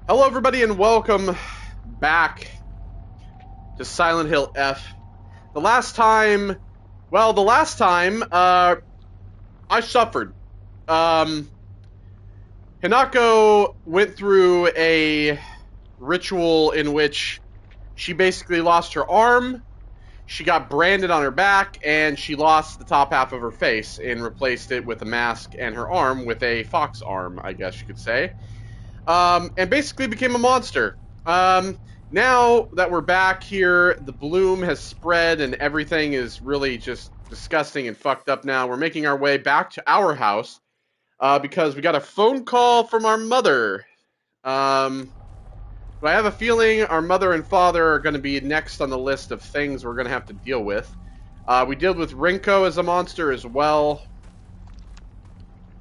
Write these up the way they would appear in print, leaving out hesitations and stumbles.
Hello, everybody, and welcome back to Silent Hill F. The last time I suffered. Hinako went through a ritual in which she basically lost her arm, she got branded on her back, and she lost the top half of her face and replaced it with a mask and her arm with a fox arm, I guess you could say. And basically became a monster. Now that we're back here, the bloom has spread and everything is really just disgusting and fucked up now. We're making our way back to our house because we got a phone call from our mother. But I have a feeling our mother and father are going to be next on the list of things we're going to have to deal with. We dealt with Rinko as a monster as well.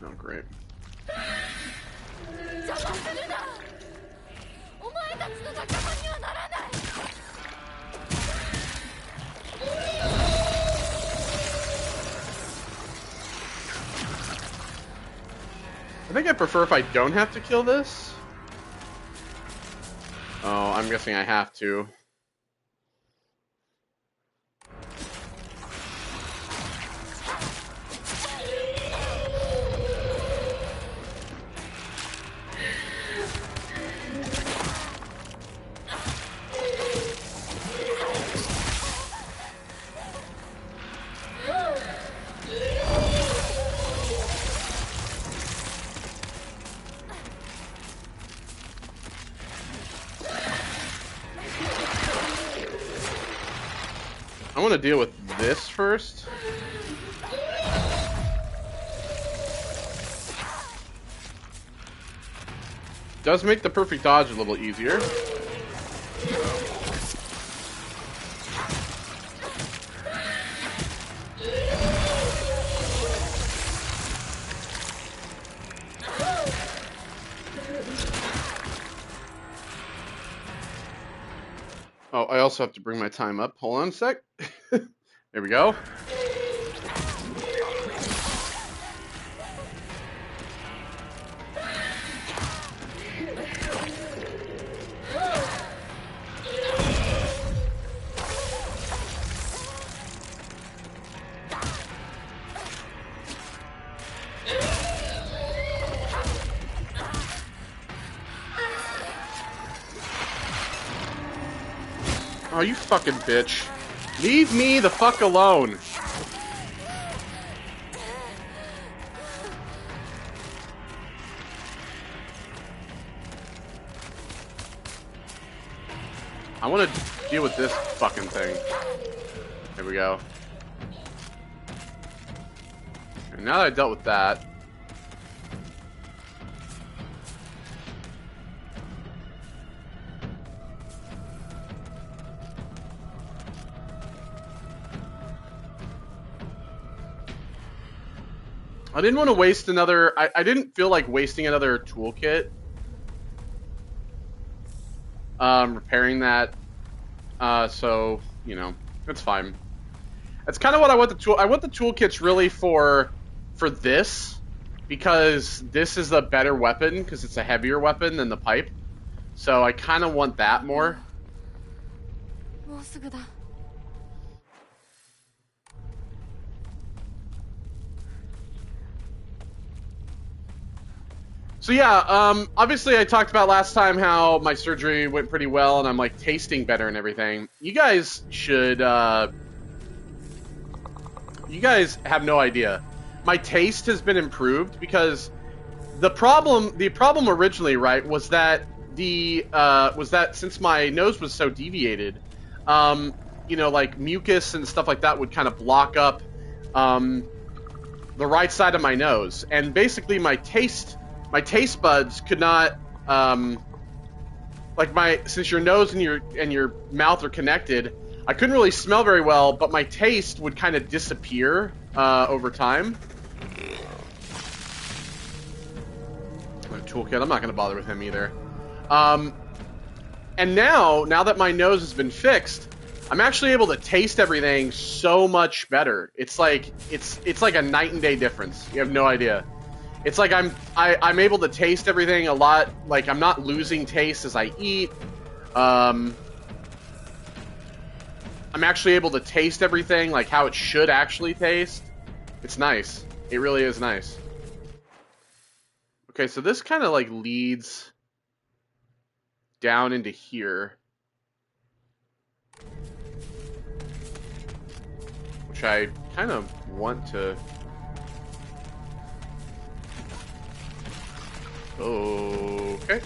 Oh, great. I think I prefer if I don't have to kill this. Oh, I'm guessing I have to. I want to deal with this first. Does make the perfect dodge a little easier. Oh, I also have to bring my time up. Hold on a sec. There we go. Oh, you fucking bitch. Leave me the fuck alone. I want to deal with this fucking thing. There we go. And now that I dealt with that... I didn't want to waste another... I didn't feel like wasting another toolkit. Repairing that. So, you know, it's fine. That's kind of what I want the tool... I want the toolkits really for this. Because this is a better weapon, because it's a heavier weapon than the pipe. So I kind of want that more. So yeah, obviously I talked about last time how my surgery went pretty well and I'm like tasting better and everything. You guys should, you guys have no idea. My taste has been improved because the problem originally, right, was that since my nose was so deviated, you know, like mucus and stuff like that would kind of block up, the right side of my nose. And basically my taste buds could not, since your nose and your mouth are connected, I couldn't really smell very well, but my taste would kind of disappear over time. Toolkit, I'm not going to bother with him either. And now that my nose has been fixed, I'm actually able to taste everything so much better. It's like a night and day difference. You have no idea. It's like I'm able to taste everything a lot. Like, I'm not losing taste as I eat. I'm actually able to taste everything like how it should actually taste. It's nice. It really is nice. Okay, so this kind of like leads down into here, which I kind of want to. Okay.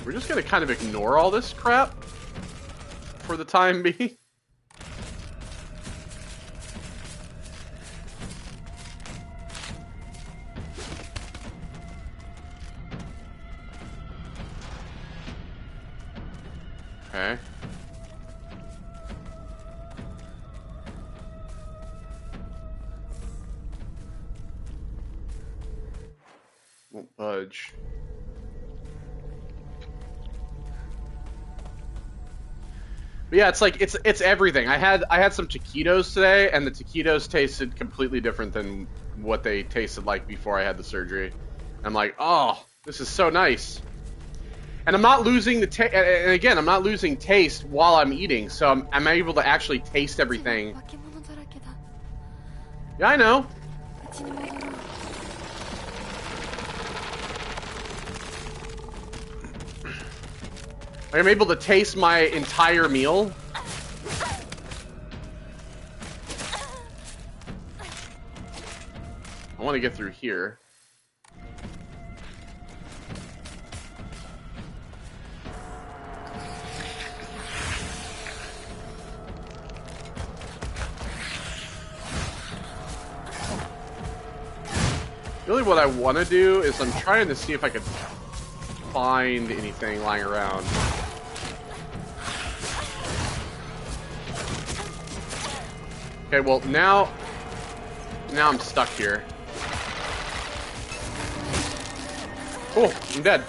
We're just gonna kind of ignore all this crap for the time being. Okay. Won't budge. But yeah, it's like it's everything. I had some taquitos today, and the taquitos tasted completely different than what they tasted like before I had the surgery. I'm like, oh, this is so nice. And I'm not losing the and again, I'm not losing taste while I'm eating, so I'm able to actually taste everything. Yeah, I know. I'm able to taste my entire meal. I want to get through here. Really what I want to do is I'm trying to see if I could find anything lying around. Okay, well now I'm stuck here. Oh, I'm dead.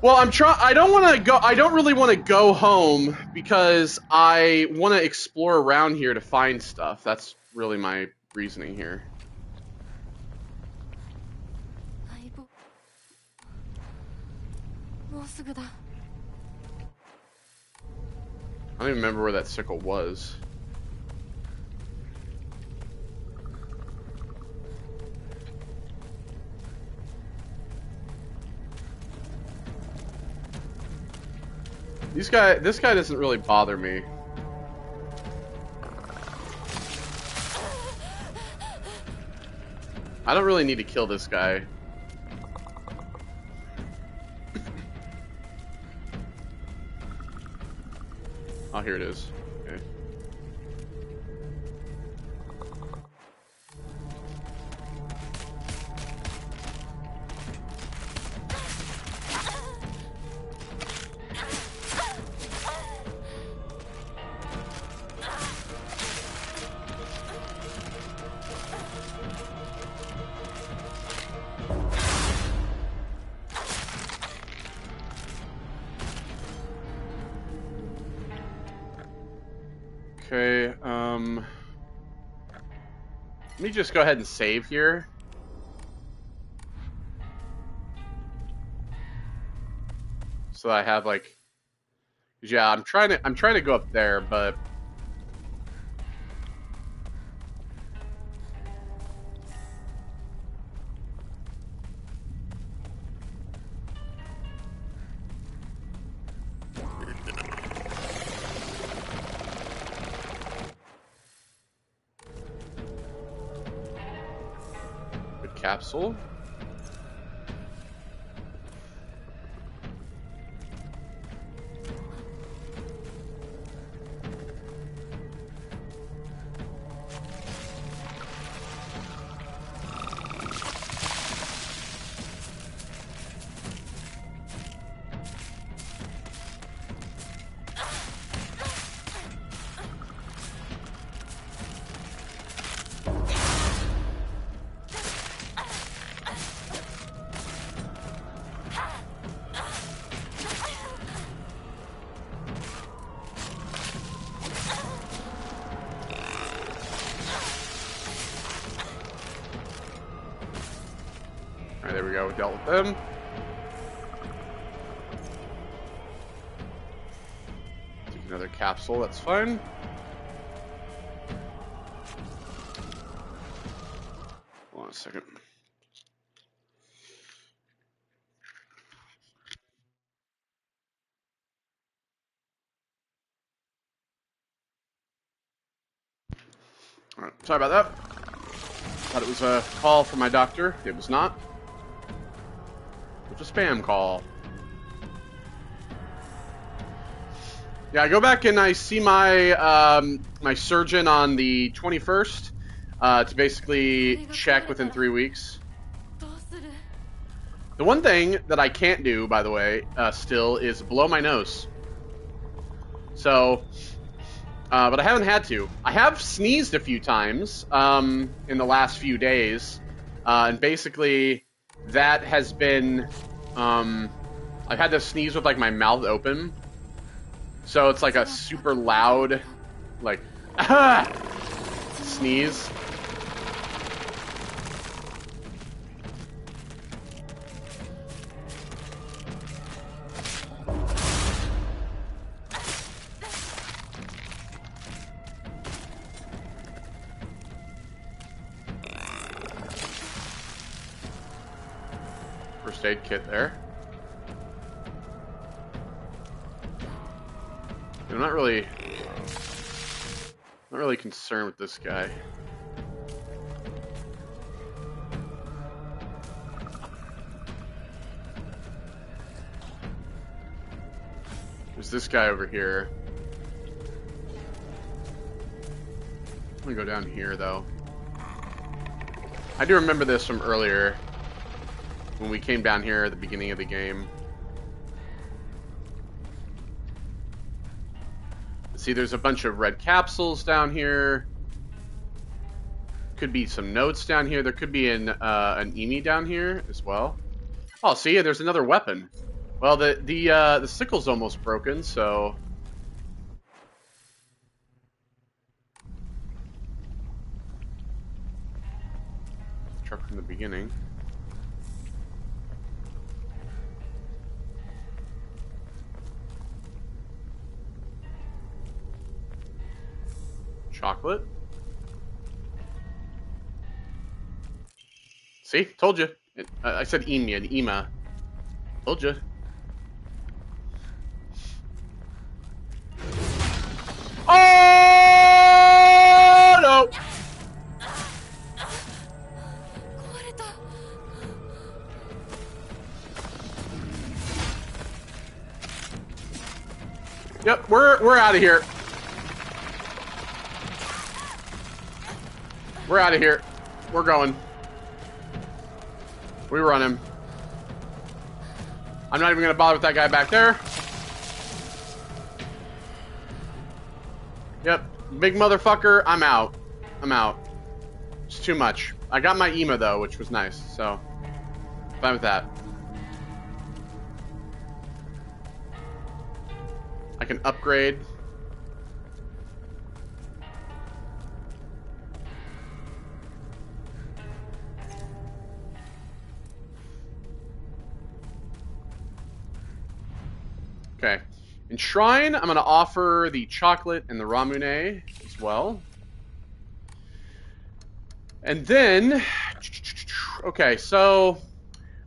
Well, I don't really want to go home because I want to explore around here to find stuff. That's really my reasoning here. I don't even remember where that sickle was. This guy doesn't really bother me. I don't really need to kill this guy. Oh, here it is. Okay. Okay, let me just go ahead and save here. So that I have like, yeah, I'm trying to go up there, but capsule. there we go. We dealt with them. Take another capsule. That's fine. Hold on a second. All right. Sorry about that. Thought it was a call from my doctor. It was not. It was a spam call. Yeah, I go back and I see my my surgeon on the 21st to basically check within 3 weeks. The one thing that I can't do, by the way, still is blow my nose. So, but I haven't had to. I have sneezed a few times in the last few days, and basically that has been I've had to sneeze with like my mouth open. So it's like a super loud, like, sneeze. First aid kit there. I'm not really concerned with this guy. There's this guy over here. I'm gonna go down here though. I do remember this from earlier when we came down here at the beginning of the game. See, there's a bunch of red capsules down here. Could be some notes down here. There could be an EMI down here as well. Oh, see, there's another weapon. Well, the sickle's almost broken, so truck from the beginning. Chocolate. See? Told you. I said EMI and EMA. Told you. Oh no! Yep, we're out of here. We're out of here. We're going. We run him. I'm not even going to bother with that guy back there. Yep. Big motherfucker. I'm out. I'm out. It's too much. I got my EMA though, which was nice. So, fine with that. I can upgrade. Okay. In Shrine, I'm going to offer the chocolate and the Ramune as well. And then, okay, so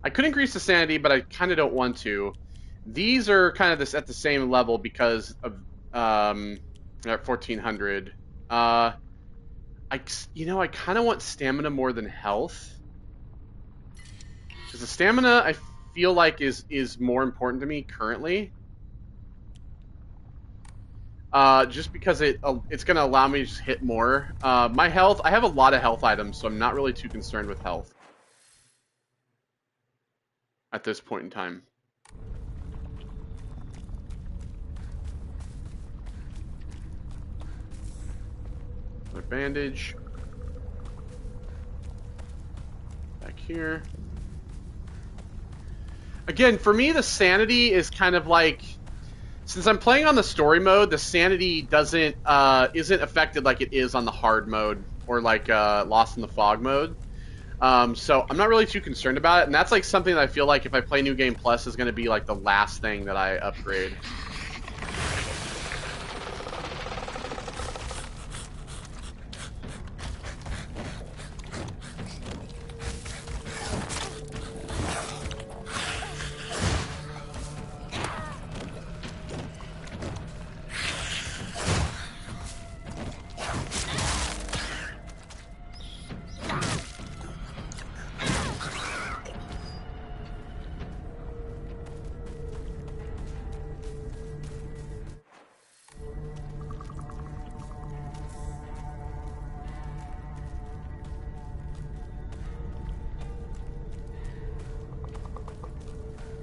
I could increase the sanity, but I kind of don't want to. These are kind of this at the same level because of they're at 1400. I kind of want stamina more than health. Because the stamina I feel like is more important to me currently. Just because it's going to allow me to just hit more. My health, I have a lot of health items, so I'm not really too concerned with health at this point in time. Another bandage. Back here. Again, for me, the sanity is kind of like... Since I'm playing on the story mode, the sanity isn't affected like it is on the hard mode or like Lost in the Fog mode. So I'm not really too concerned about it, and that's like something that I feel like if I play New Game Plus is going to be like the last thing that I upgrade.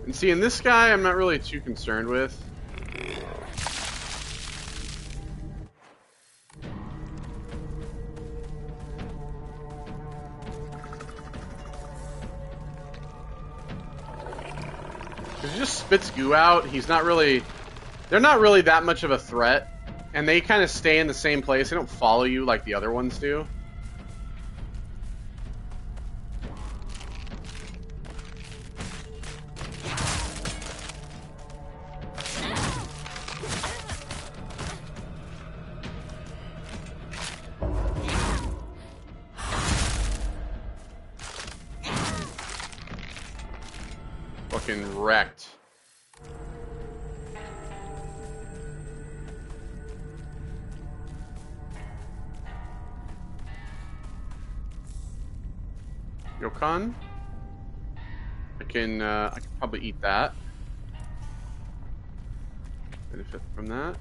And see, in this guy, I'm not really too concerned with. Because he just spits goo out. He's not really... They're not really that much of a threat. And they kind of stay in the same place. They don't follow you like the other ones do. Fucking wrecked. Yokan? I can probably eat that. Benefit from that.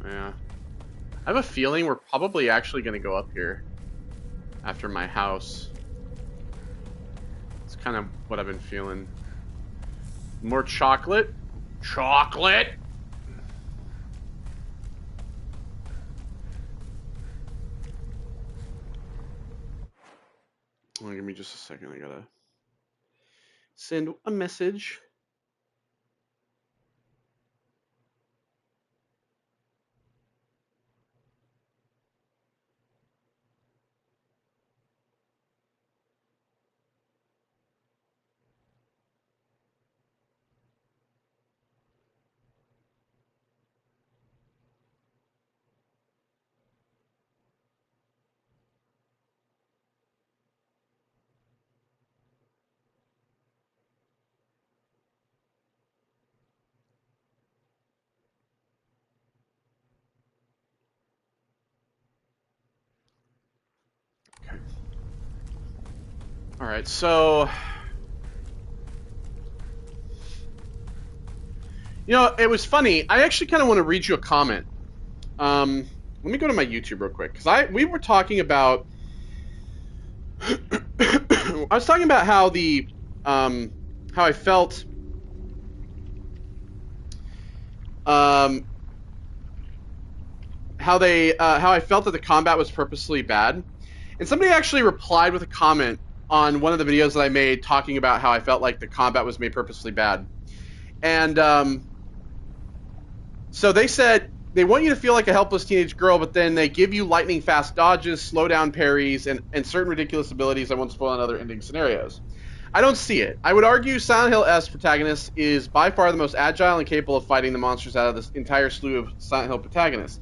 Yeah. I have a feeling we're probably actually going to go up here after my house. It's kind of what I've been feeling. More chocolate. Chocolate! Well, give me just a second. I gotta send a message. All right, so you know, it was funny. I actually kind of want to read you a comment. Let me go to my YouTube real quick because we were talking about. I was talking about how the how I felt. How I felt that the combat was purposely bad, and somebody actually replied with a comment on one of the videos that I made talking about how I felt like the combat was made purposely bad. And so they said they want you to feel like a helpless teenage girl, but then they give you lightning fast dodges, slow down parries, and certain ridiculous abilities that won't spoil in other ending scenarios. I don't see it. I would argue Silent Hill S protagonist is by far the most agile and capable of fighting the monsters out of this entire slew of Silent Hill protagonists.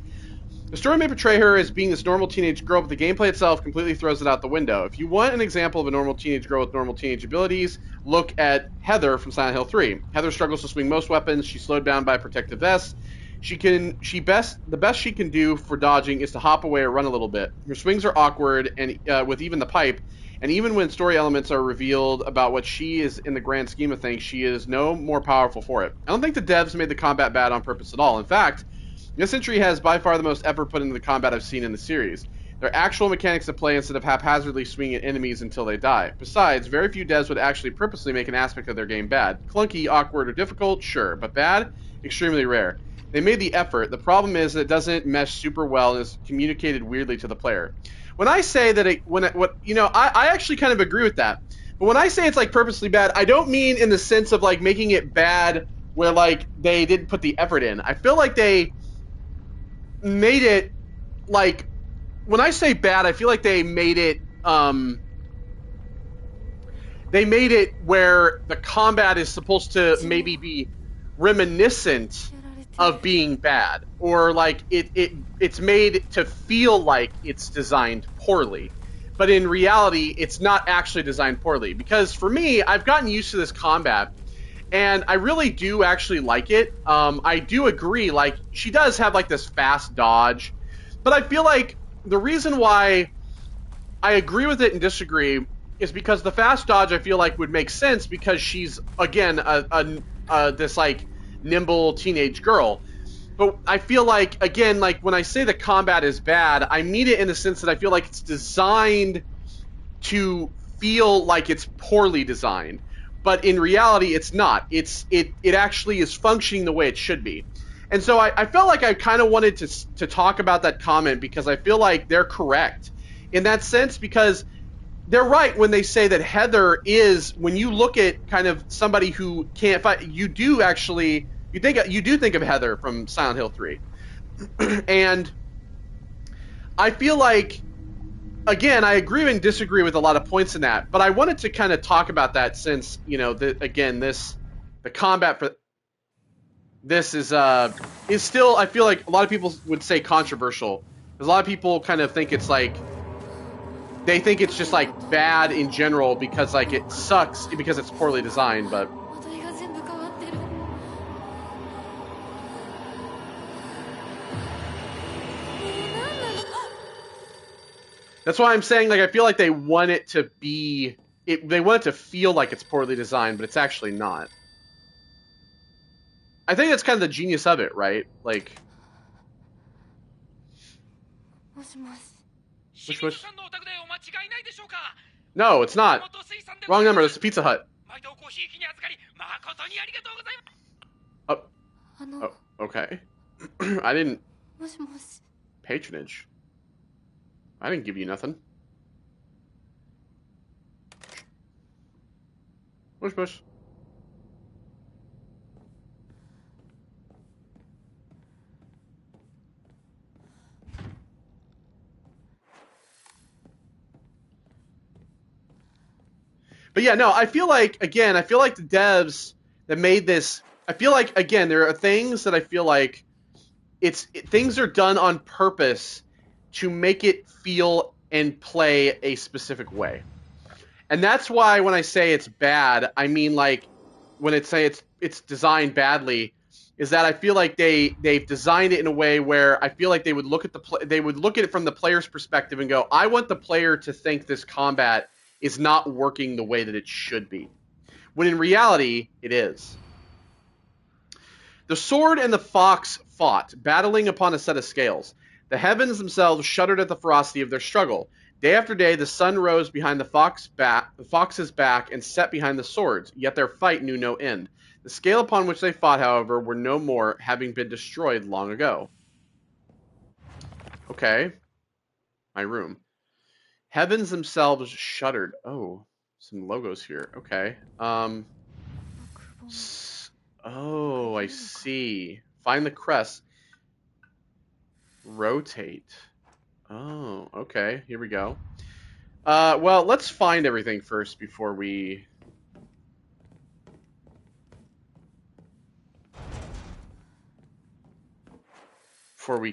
The story may portray her as being this normal teenage girl, but the gameplay itself completely throws it out the window. If you want an example of a normal teenage girl with normal teenage abilities, look at Heather from Silent Hill 3. Heather struggles to swing most weapons. She's slowed down by protective vests. The best she can do for dodging is to hop away or run a little bit. Her swings are awkward, and with even the pipe, and even when story elements are revealed about what she is in the grand scheme of things, she is no more powerful for it. I don't think the devs made the combat bad on purpose at all. In fact, this entry has by far the most effort put into the combat I've seen in the series. There are actual mechanics at play instead of haphazardly swinging at enemies until they die. Besides, very few devs would actually purposely make an aspect of their game bad. Clunky, awkward, or difficult, sure, but bad? Extremely rare. They made the effort. The problem is that it doesn't mesh super well and is communicated weirdly to the player. When I say that I actually kind of agree with that. But when I say it's like purposely bad, I don't mean in the sense of like making it bad where like they didn't put the effort in. I feel like they made it like when I say bad, I feel like they made it where the combat is supposed to maybe be reminiscent of being bad, or like it's made to feel like it's designed poorly, but in reality it's not actually designed poorly. Because for me, I've gotten used to this combat and I really do actually like it. I do agree, like she does have like this fast dodge, but I feel like the reason why I agree with it and disagree is because the fast dodge I feel like would make sense because she's again this like nimble teenage girl. But I feel like again, like when I say the combat is bad, I mean it in the sense that I feel like it's designed to feel like it's poorly designed, but in reality it's not. It actually is functioning the way it should be. And so I felt like I kind of wanted to talk about that comment because I feel like they're correct in that sense, because they're right when they say that Heather is, when you look at kind of somebody who can't fight, you do think of Heather from Silent Hill 3. And I feel like, again, I agree and disagree with a lot of points in that, but I wanted to kind of talk about that since, you know, the combat for this is still, I feel like a lot of people would say controversial. Because a lot of people kind of think it's like, they think it's just like bad in general because like it sucks because it's poorly designed, but that's why I'm saying, like, I feel like they want it to be, they want it to feel like it's poorly designed, but it's actually not. I think that's kind of the genius of it, right? Like, Which? No, it's not. Wrong number. This is Pizza Hut. Oh, okay. I didn't. Patronage. I didn't give you nothing. Push. But yeah, no, I feel like, again, the devs that made this, I feel like, again, there are things that I feel like things are done on purpose to make it feel and play a specific way. And that's why when I say it's bad, I mean, like, when it say it's designed badly, is that I feel like they've designed it in a way where I feel like they would look at it from the player's perspective and go, I want the player to think this combat is not working the way that it should be, when in reality it is. The sword and the fox fought, battling upon a set of scales. The heavens themselves shuddered at the ferocity of their struggle. Day after day the sun rose behind the fox's back and set behind the swords, yet their fight knew no end. The scale upon which they fought, however, were no more, having been destroyed long ago. Okay. My room. Heavens themselves shuddered. Oh, some logos here. Okay. Oh, I see. Find the crest. Rotate. Oh, okay. Here we go. Well, let's find everything first before we...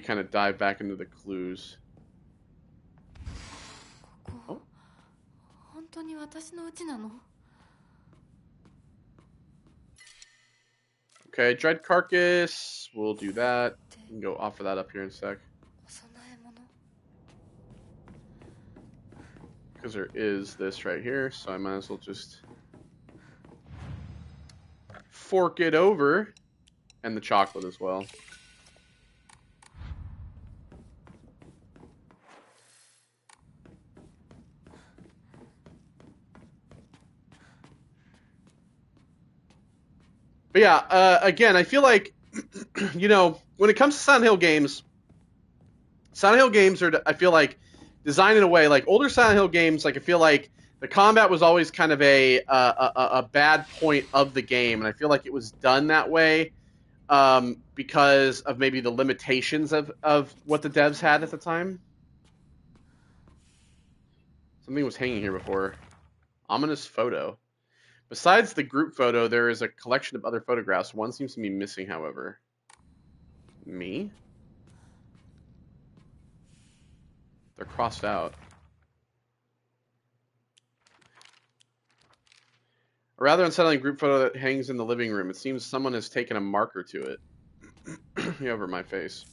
kind of dive back into the clues. Oh. Okay, dread carcass. We'll do that. We can go offer that up here in a sec. Because there is this right here, so I might as well just fork it over. And the chocolate as well. But yeah, again, I feel like, you know, when it comes to Silent Hill games are, I feel like, designed in a way, like older Silent Hill games, like I feel like the combat was always kind of a bad point of the game, and I feel like it was done that way because of maybe the limitations of what the devs had at the time. Something was hanging here before. Ominous photo. Besides the group photo, there is a collection of other photographs. One seems to be missing, however. Me? They're crossed out. A rather unsettling group photo that hangs in the living room. It seems someone has taken a marker to it. Over my face.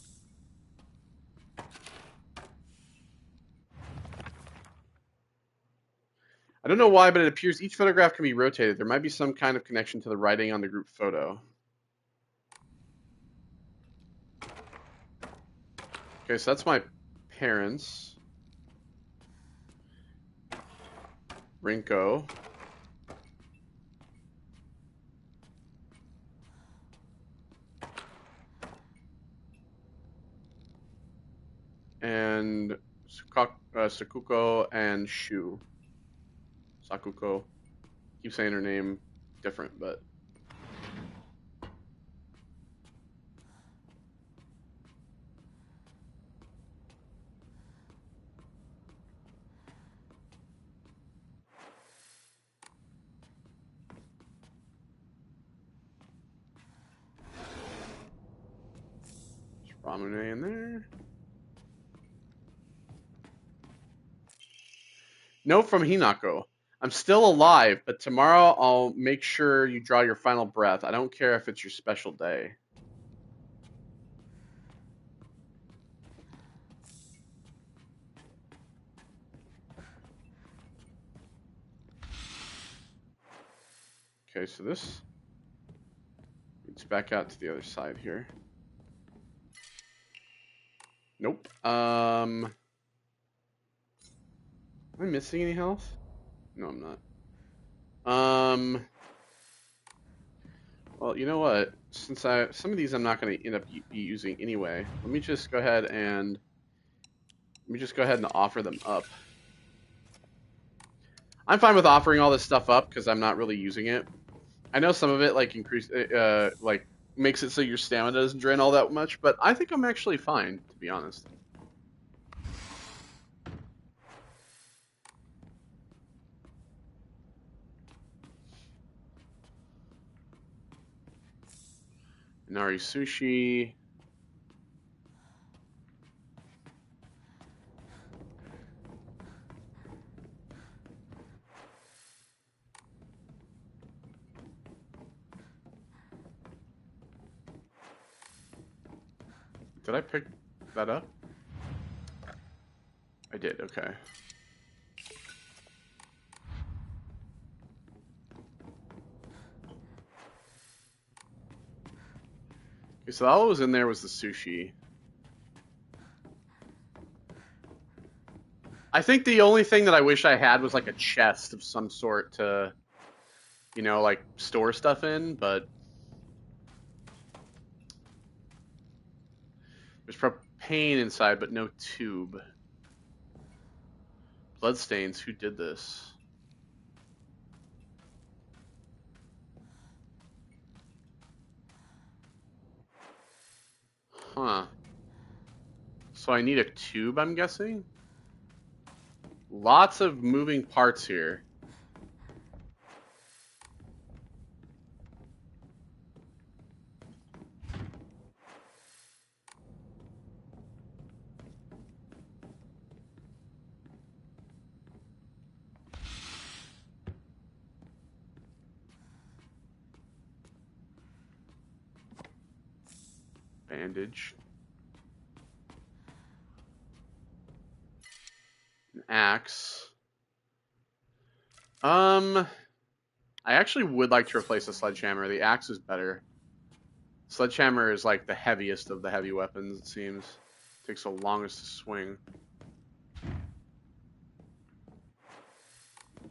I don't know why, but it appears each photograph can be rotated. There might be some kind of connection to the writing on the group photo. Okay, so that's my parents. Rinko. And Sakuko and Shu. Sakuko. Keep saying her name different, but. There's Ramune in there. Note from Hinako. I'm still alive, but tomorrow I'll make sure you draw your final breath. I don't care if it's your special day. Okay, so this leads back out to the other side here. Nope. Am I missing any health? No, I'm not. Well, you know what? Since some of these I'm not going to end up be using anyway, let me just go ahead and offer them up. I'm fine with offering all this stuff up because I'm not really using it. I know some of it like like makes it so your stamina doesn't drain all that much, but I think I'm actually fine, to be honest. Nari sushi. Did I pick that up? I did, okay. Okay, so all that was in there was the sushi. I think the only thing that I wish I had was like a chest of some sort to, you know, like store stuff in, but there's propane inside, but no tube. Bloodstains, who did this? Huh. So I need a tube, I'm guessing? Lots of moving parts here. Bandage. An axe. I actually would like to replace the sledgehammer. The axe is better. Sledgehammer is like the heaviest of the heavy weapons, it seems. Takes the longest to swing.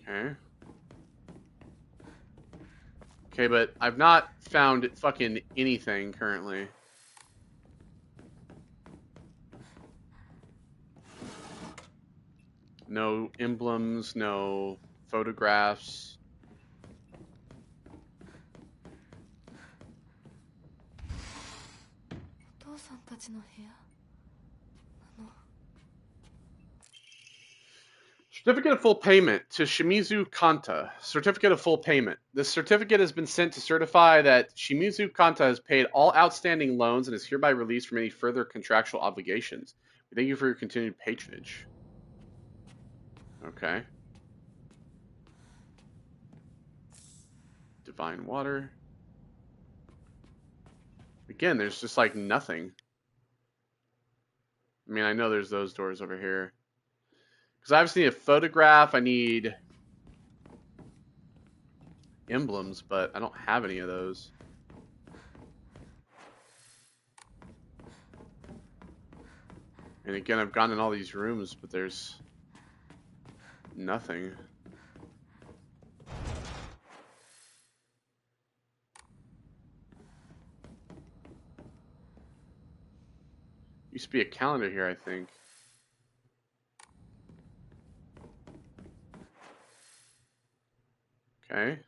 Okay. Okay, but I've not found fucking anything currently. No emblems, no photographs. Certificate of full payment to Shimizu Kanta. Certificate of full payment. This certificate has been sent to certify that Shimizu Kanta has paid all outstanding loans and is hereby released from any further contractual obligations. We thank you for your continued patronage. Okay. Divine water. Again, there's just like nothing. I mean, I know there's those doors over here. Because I obviously need a photograph. I need emblems, but I don't have any of those. And again, I've gone in all these rooms, but there's nothing. Used to be a calendar here, I think. Okay.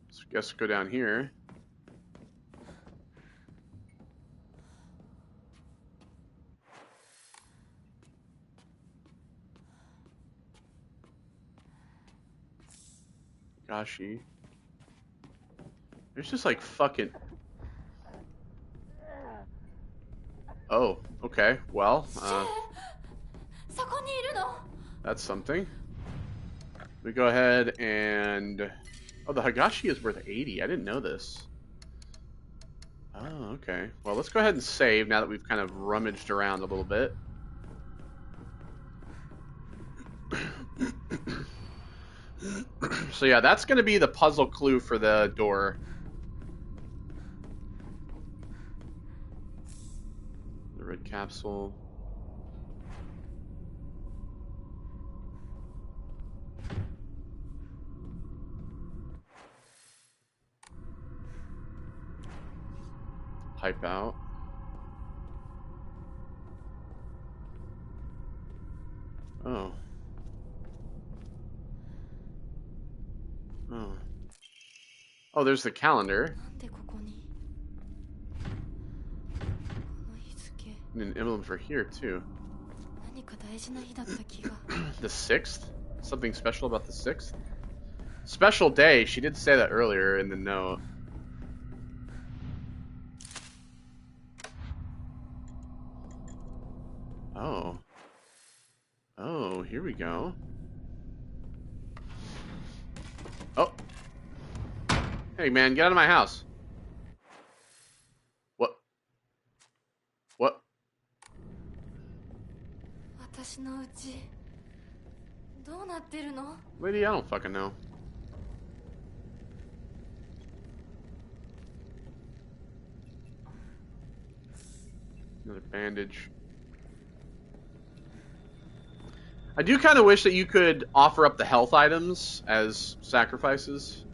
So I guess go down here. Gashi. There's just like fucking... Oh, okay. Well, that's something. We go ahead and... Oh, the Hagashi is worth 80. I didn't know this. Oh, okay. Well, let's go ahead and save now that we've kind of rummaged around a little bit. So yeah, that's going to be the puzzle clue for the door. The red capsule. Pipe out. Oh. Oh. Oh, there's the calendar. And an emblem for here, too. The 6th? Something special about the 6th? Special day. She did say that earlier in the note. Oh. Oh, here we go. Oh. Hey, man, get out of my house. What? What? Lady, I don't fucking know. Another bandage. I do kind of wish that you could offer up the health items as sacrifices.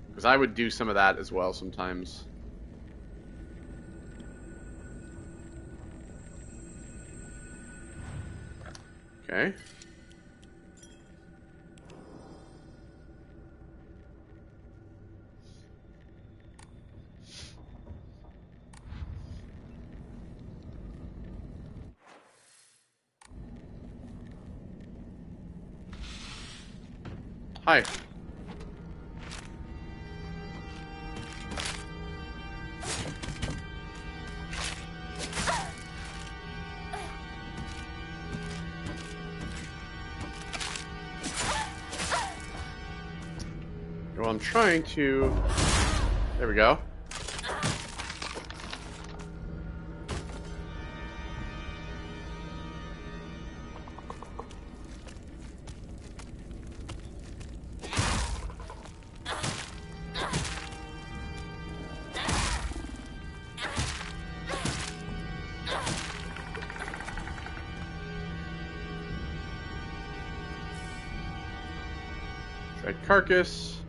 Because I would do some of that as well sometimes. Okay. Hi. Well, I'm trying to... There we go. Carcass.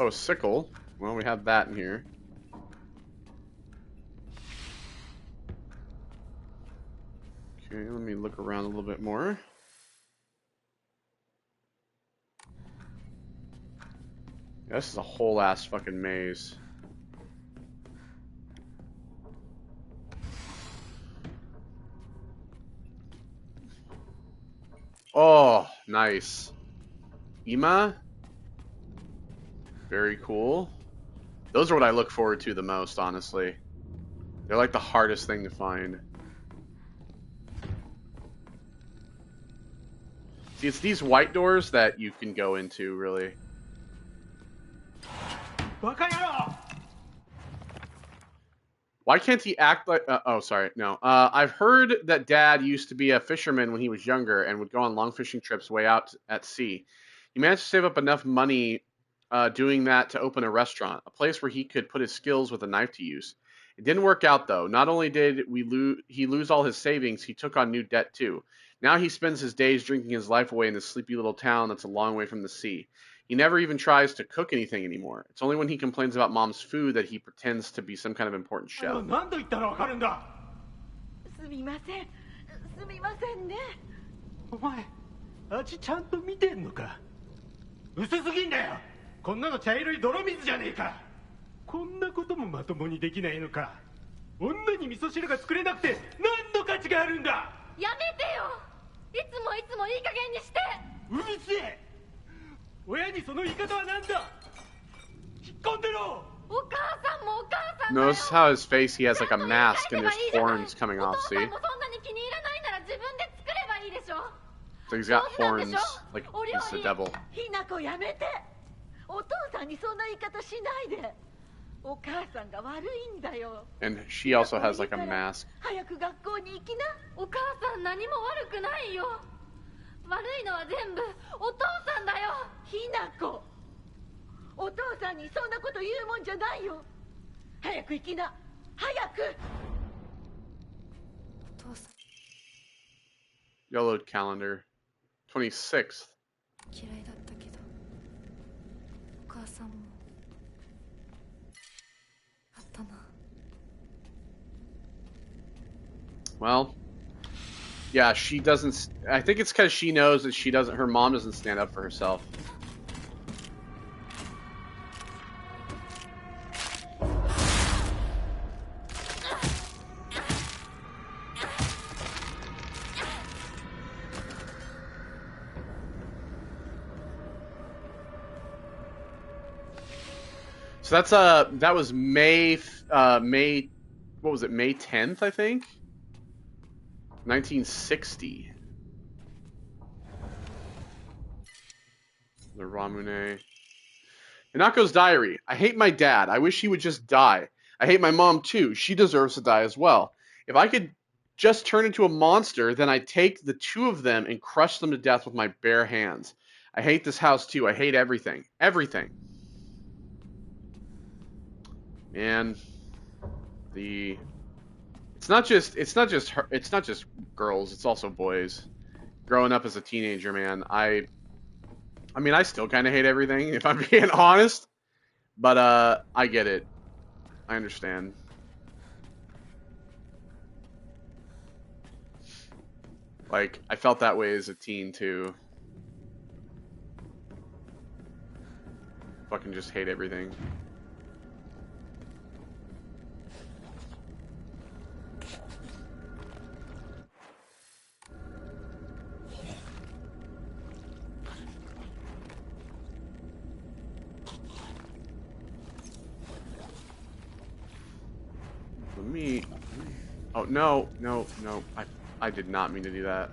Oh, sickle. Well, we have that in here. Okay, let me look around a little bit more. Yeah, this is a whole ass fucking maze. Oh, nice. Ima? Very cool. Those are what I look forward to the most, honestly. They're like the hardest thing to find. See, it's these white doors that you can go into, really. Why can't he act like... oh, sorry. No. I've heard that Dad used to be a fisherman when he was younger and would go on long fishing trips way out at sea. He managed to save up enough money doing that to open a restaurant, a place where he could put his skills with a knife to use. It didn't work out, though. Not only did he lose all his savings, he took on new debt, too. Now he spends his days drinking his life away in this sleepy little town that's a long way from the sea. He never even tries to cook anything anymore. It's only when he complains about Mom's food that he pretends to be some kind of important chef. すみません。すみませんね。お前、味ちゃんと見てんのか。薄すぎんだよ。こんなの茶色い泥水じゃねえか。こんなこともまともにできないのか。女に味噌汁が作れなくて何の価値があるんだ。やめてよ。いつもいい加減にして。うるせえ。親にその言い方はなんだ。引っ込んでろ。お母さんもお母さんだよ。 Notice how his face, he has like a mask and there's horns coming off, see? お父さんもそんなに気に入らないなら自分で作ればいいでしょ。 So he's got horns, like he's the devil. ひなこやめて。お父さんにそんな言い方しないで。お母さんが悪いんだよ。 And she also has like a mask. 早く学校に行きな。お母さん何も悪くないよ。悪いのは全部お父さんだよ。ひなこ。お父さんにそんなこと言うもんじゃないよ。早く行きな。早く。 Yellowed calendar. 26th. 嫌いだったけど、お母さんもあったな。 Well, yeah, she doesn't. I think it's because she knows that her mom doesn't stand up for herself. So that was May, what was it, May 10th, I think? 1960. The Ramune. Hinako's diary. I hate my dad. I wish he would just die. I hate my mom too. She deserves to die as well. If I could just turn into a monster, then I'd take the two of them and crush them to death with my bare hands. I hate this house too. I hate everything. Everything. Man, it's not just girls, it's also boys. Growing up as a teenager, man, I mean, I still kind of hate everything, if I'm being honest, but I get it. I understand. Like, I felt that way as a teen too. Fucking just hate everything. Oh, no. I did not mean to do that.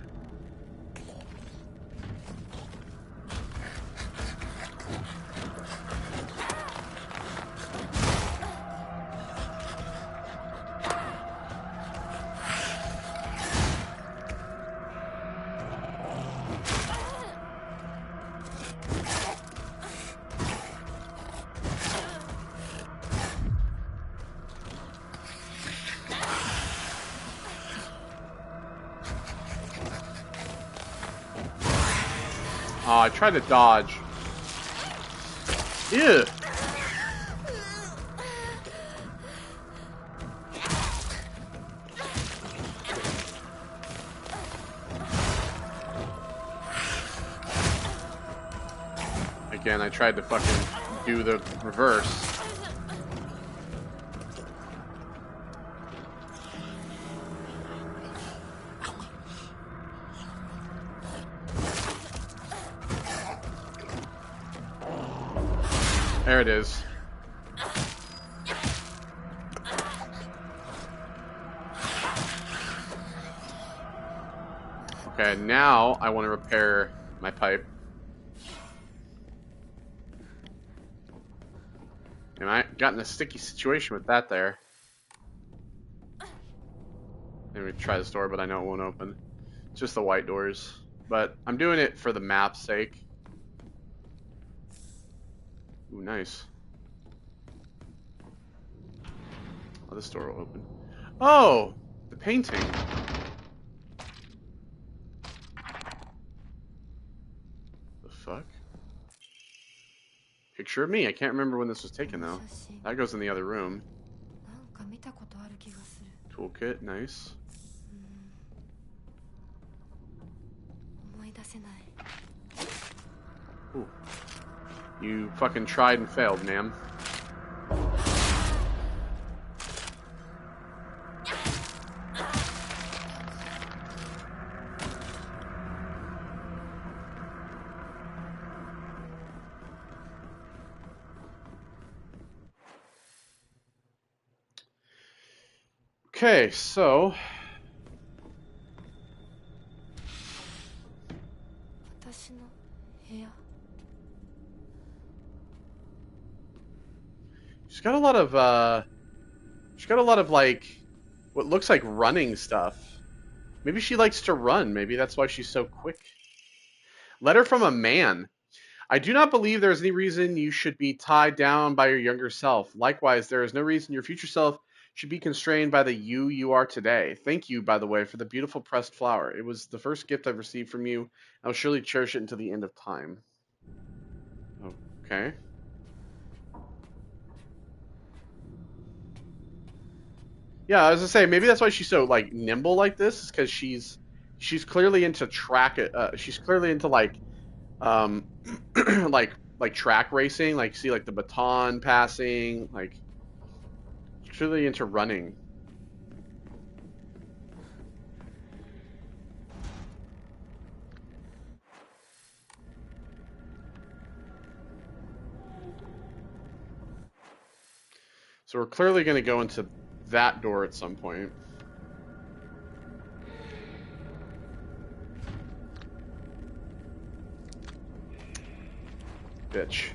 Oh, I tried to dodge. Ew. Again, I tried to fucking do the reverse. There it is. Okay, now I want to repair my pipe. And I got in a sticky situation with that there. Let me try this door, but I know it won't open. It's just the white doors. But I'm doing it for the map's sake. Ooh, nice. Oh, this door will open. Oh! The painting. The fuck? Picture of me. I can't remember when this was taken, though. That goes in the other room. Toolkit, nice. Ooh. You fucking tried and failed, ma'am. Okay, so she's got a lot of like what looks like running stuff. Maybe she likes to run. Maybe that's why she's so quick. Letter from a man. I do not believe there is any reason you should be tied down by your younger self. Likewise, there is no reason your future self should be constrained by the you are today. Thank you, by the way, for the beautiful pressed flower. It was the first gift I've received from you. I will surely cherish it until the end of time. Okay. Yeah, I was gonna say maybe that's why she's so like nimble like this, is because she's clearly into she's clearly into like um like track racing, like see like the baton passing, like she's really into running. So we're clearly going to go into that door at some point. Bitch.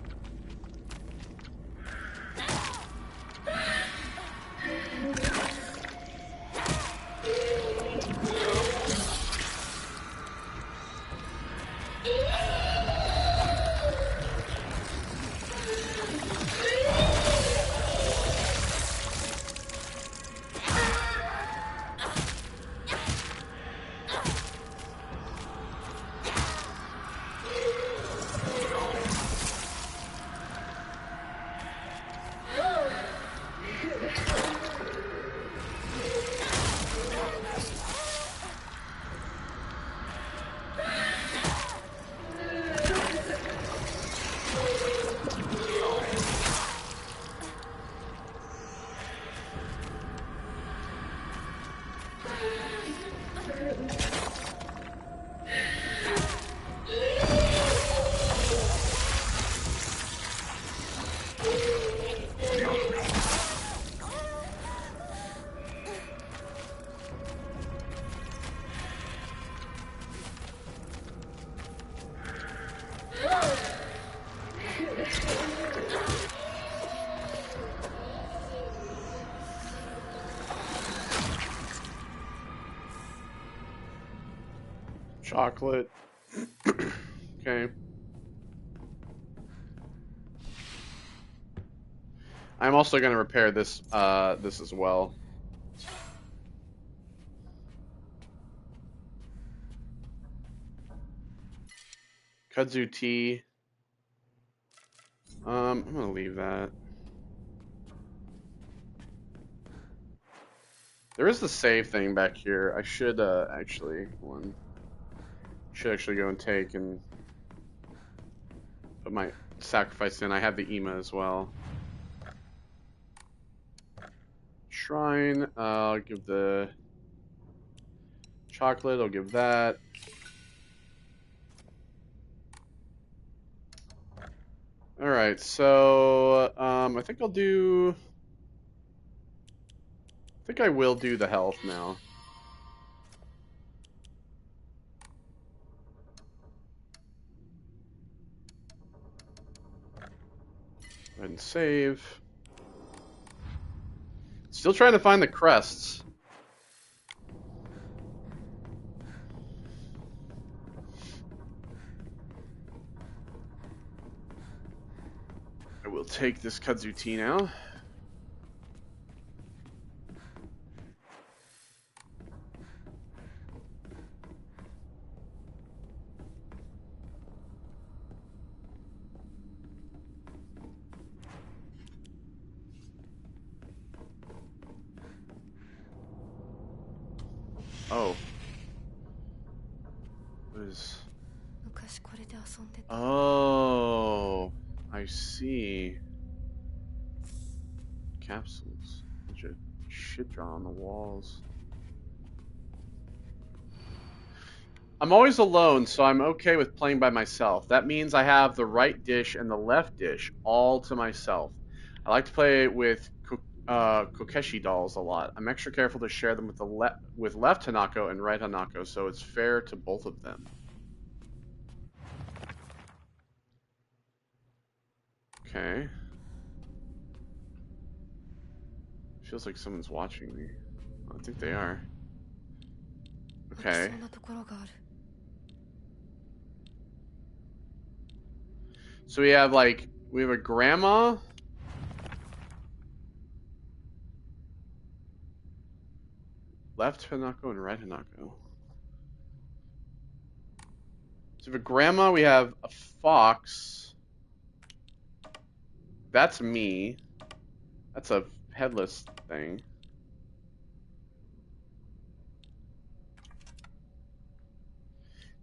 Chocolate. Okay. I'm also going to repair this this as well. Kudzu tea. I'm going to leave that. There is the save thing back here. I should actually go and take and put my sacrifice in. I have the EMA as well. Shrine. I'll give the chocolate. I'll give that. Alright, so I think I'll do... I think I will do the health now. Go ahead and save. Still trying to find the crests. I will take this kudzu tea now. Oh. What is... 昔これで遊んでた Oh, I see. Capsules. Bunch of shit drawn on the walls. I'm always alone, so I'm okay with playing by myself. That means I have the right dish and the left dish all to myself. I like to play with Kokeshi dolls a lot. I'm extra careful to share them with left Hinako and right Hinako, so it's fair to both of them. Okay. Feels like someone's watching me. I think they are. Okay. そんなところがある So we have a grandma. Left Hinako and right Hinako. So we have a grandma, we have a fox. That's me. That's a headless thing.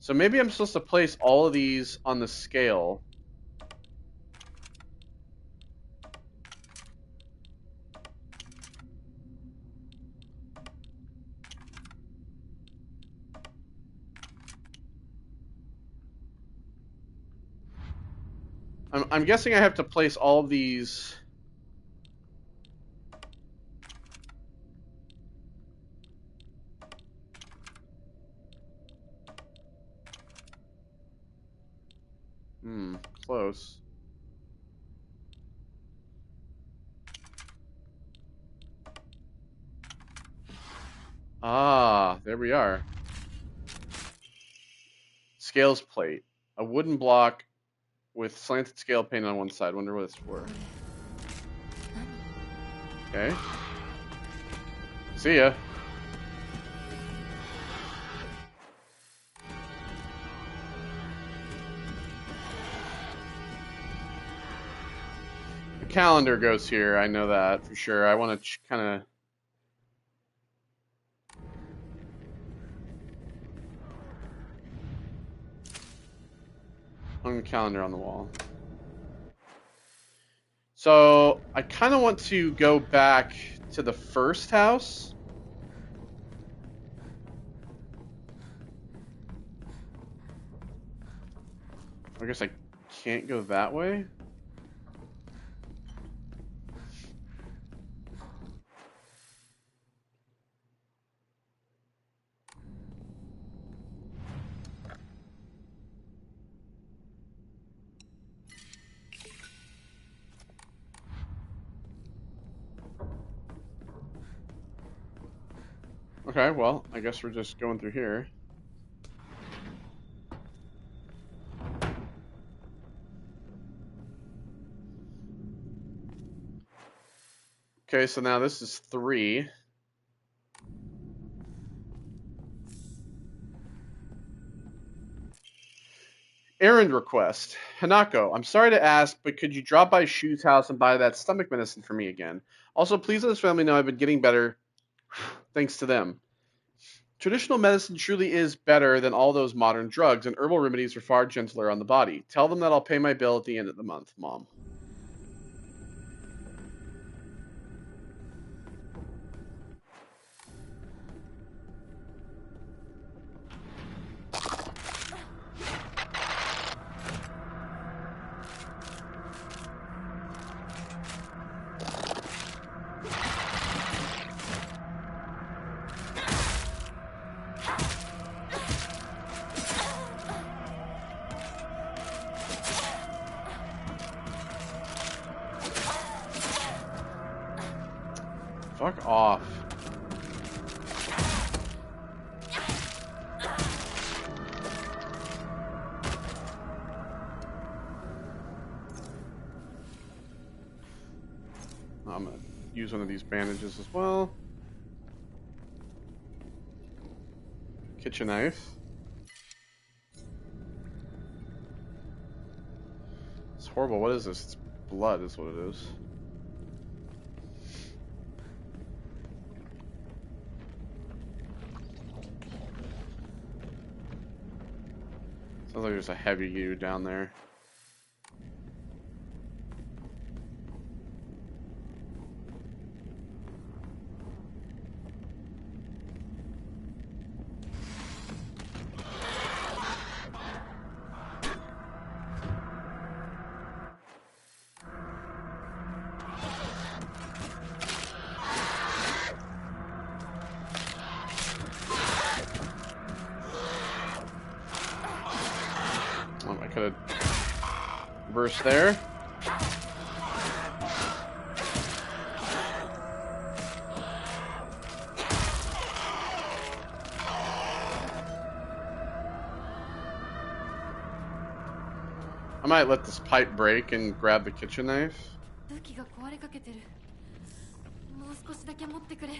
So maybe I'm supposed to place all of these on the scale. I'm guessing I have to place all of these. Close. Ah, there we are. Scales plate. A wooden block with slanted scale paint on one side. Wonder what it's for. Okay. See ya. The calendar goes here. I know that for sure. I want to kind of... hung the calendar on the wall. So I kind of want to go back to the first house. I guess I can't go that way. Okay, well, I guess we're just going through here. Okay, so now this is 3. Errand request. Hinako, I'm sorry to ask, but could you drop by Shu's house and buy that stomach medicine for me again? Also, please let his family know I've been getting better thanks to them. Traditional medicine truly is better than all those modern drugs, and herbal remedies are far gentler on the body. Tell them that I'll pay my bill at the end of the month, Mom. Fuck off. I'm gonna use one of these bandages as well. Kitchen knife. It's horrible. What is this? It's blood is what it is. Sounds like there's a heavy U down there. Oh, I could have burst there. I might let this pipe break and grab the kitchen knife. 武器が壊れかけてる。もう少しだけ持ってくれ。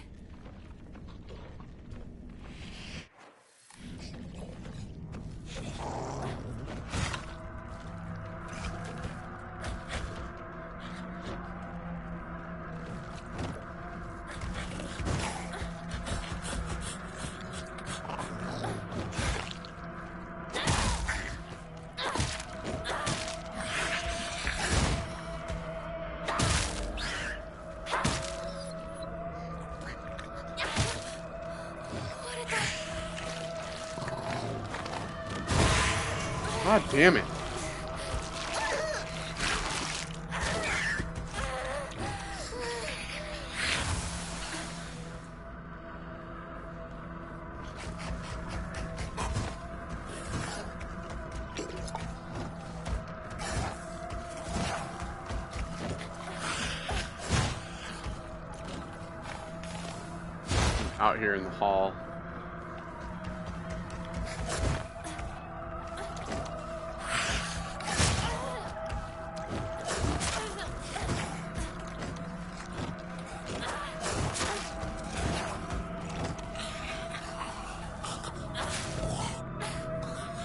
God damn it. Out here in the hall.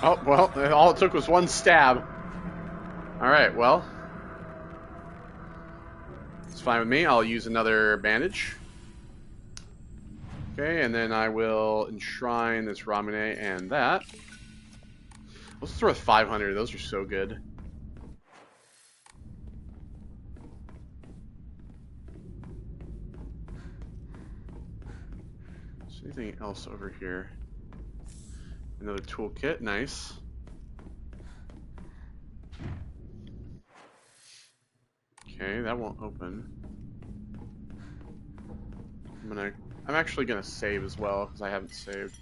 Oh, well, all it took was one stab. Alright, well. It's fine with me. I'll use another bandage. Okay, and then I will enshrine this Ramune and that. Let's throw 500. Those are so good. Is there anything else over here? Another toolkit, nice. Okay, that won't open. I'm actually gonna save as well because I haven't saved.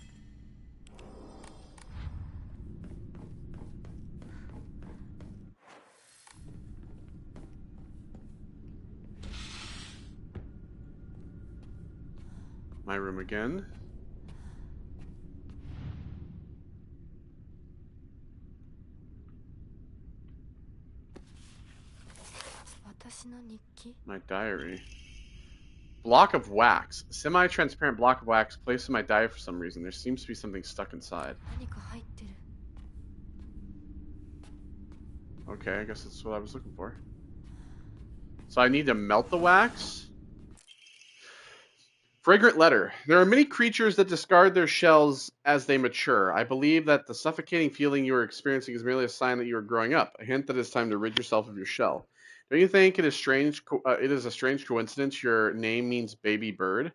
My room again. My diary. Block of wax. Semi-transparent block of wax placed in my diary for some reason. There seems to be something stuck inside. Okay, I guess that's what I was looking for. So I need to melt the wax. Fragrant letter. There are many creatures that discard their shells as they mature. I believe that the suffocating feeling you are experiencing is merely a sign that you are growing up, a hint that it's time to rid yourself of your shell. Don't you think it is strange? It is a strange coincidence. Your name means baby bird.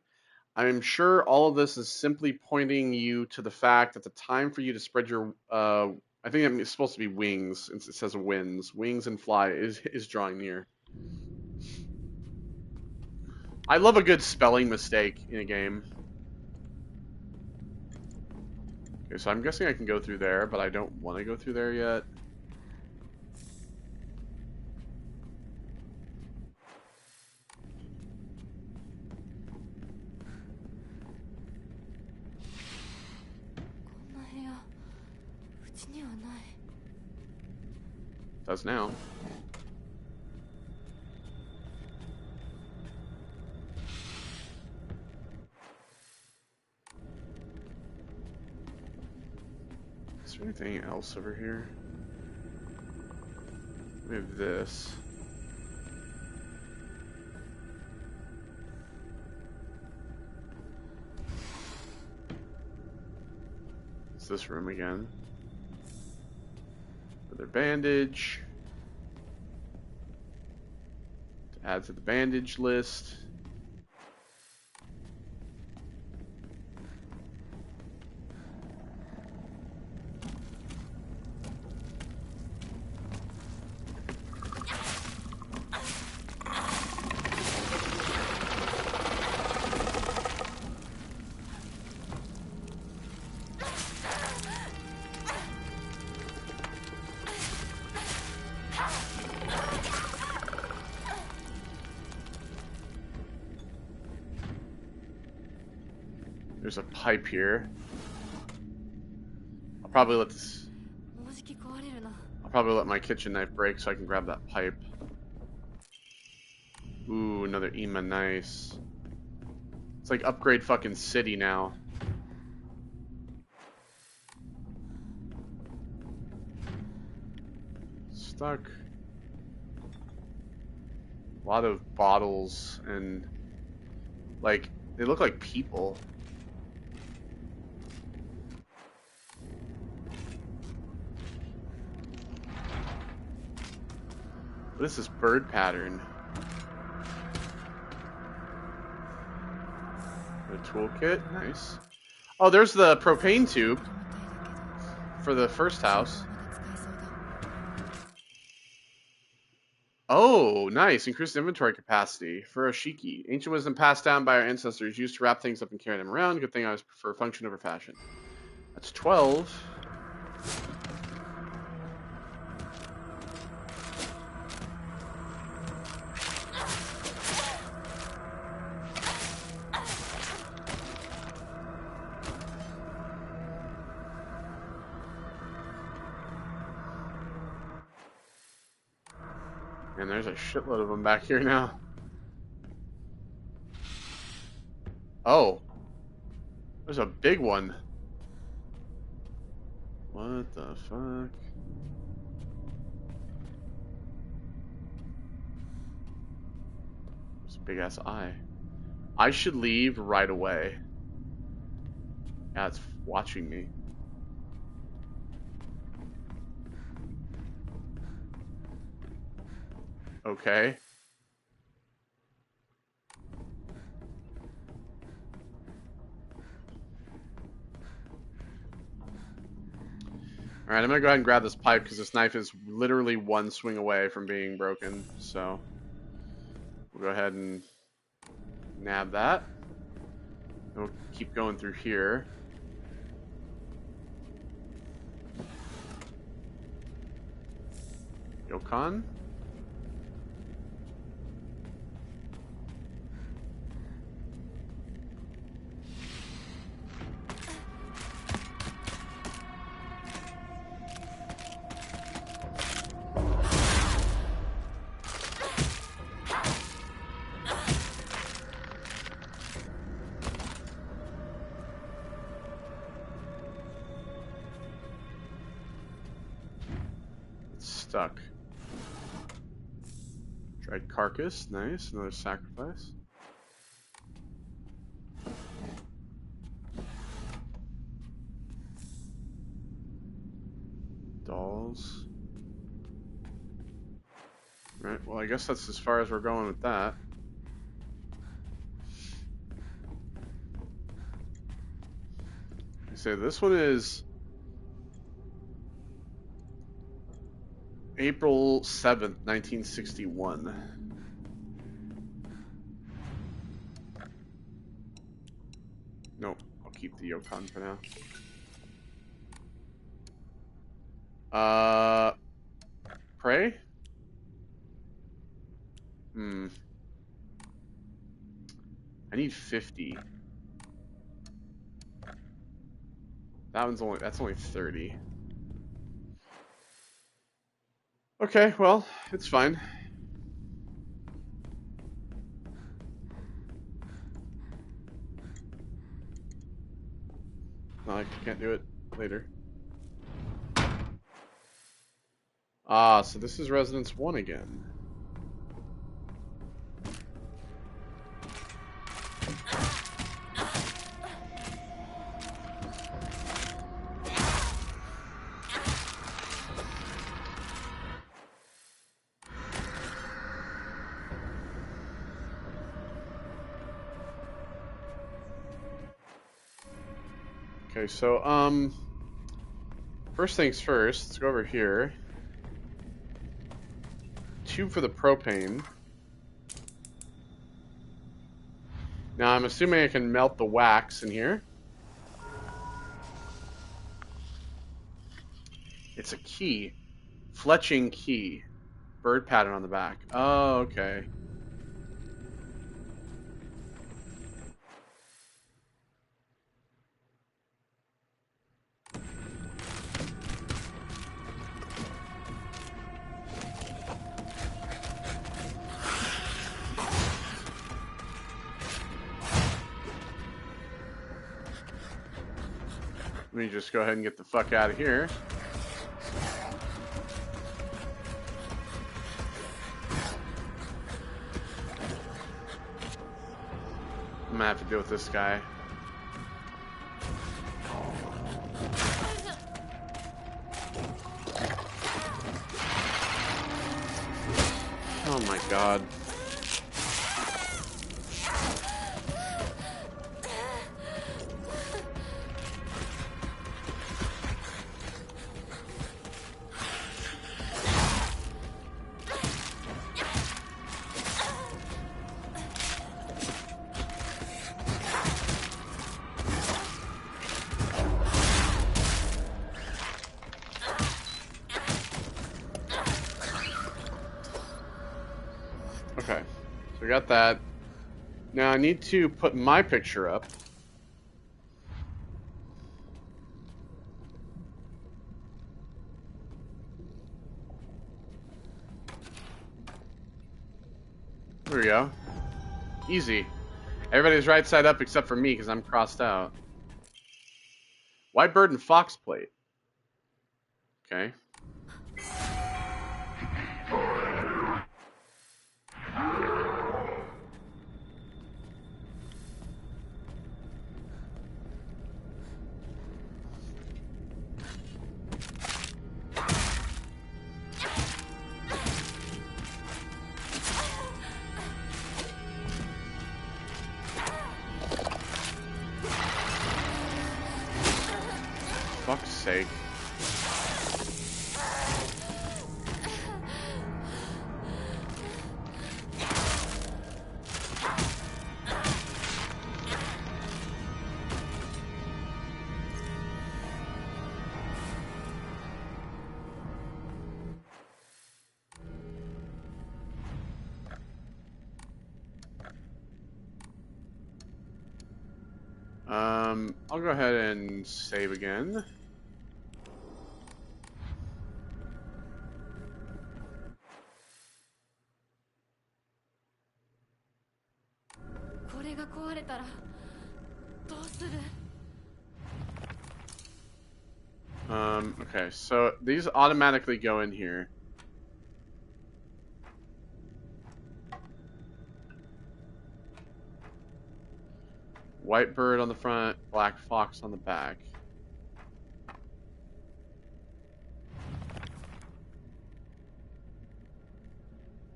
I'm sure all of this is simply pointing you to the fact that the time for you to spread your, I think it's supposed to be wings, since it says wings and fly is drawing near. I love a good spelling mistake in a game. Okay, so I'm guessing I can go through there, but I don't want to go through there yet. Does now. Is there anything else over here? We have this. It's this room again. Another bandage. To add to the bandage list. There's a pipe here. I'll probably let my kitchen knife break so I can grab that pipe. Ooh, another Ema, nice. It's like upgrade fucking city now. Stuck. A lot of bottles and like they look like people. What is this bird pattern? The toolkit, nice. Oh, there's the propane tube for the first house. Oh, nice. Increased inventory capacity for Oshiki. Ancient wisdom passed down by our ancestors used to wrap things up and carry them around. Good thing I always prefer function over fashion. That's 12. And there's a shitload of them back here now. Oh. There's a big one. What the fuck? There's a big ass eye. I should leave right away. Yeah, it's watching me. Okay. Alright, I'm gonna go ahead and grab this pipe because this knife is literally one swing away from being broken. So, we'll go ahead and nab that. We'll keep going through here. Yokon? Stuck. Dried carcass, nice. Another sacrifice. Dolls. Right, well I guess that's as far as we're going with that. So this one is April 7th, 1961. Nope, I'll keep the Yokon for now. Pray? I need 50. That's only 30. Okay, well, it's fine. No, I can't do it later. Ah, so this is Residence 1 again. Okay, so, first things first, let's go over here. Tube for the propane. Now, I'm assuming I can melt the wax in here. It's a key. Fletching key. Bird pattern on the back. Oh, okay. Let me just go ahead and get the fuck out of here. I'm gonna have to deal with this guy. Oh my god. Okay, so we got that. Now I need to put my picture up. There we go. Easy. Everybody's right side up except for me because I'm crossed out. White bird and fox plate. Okay. Fuck's sake. I'll go ahead and save again. Okay, so these automatically go in here. White bird on the front, black fox on the back.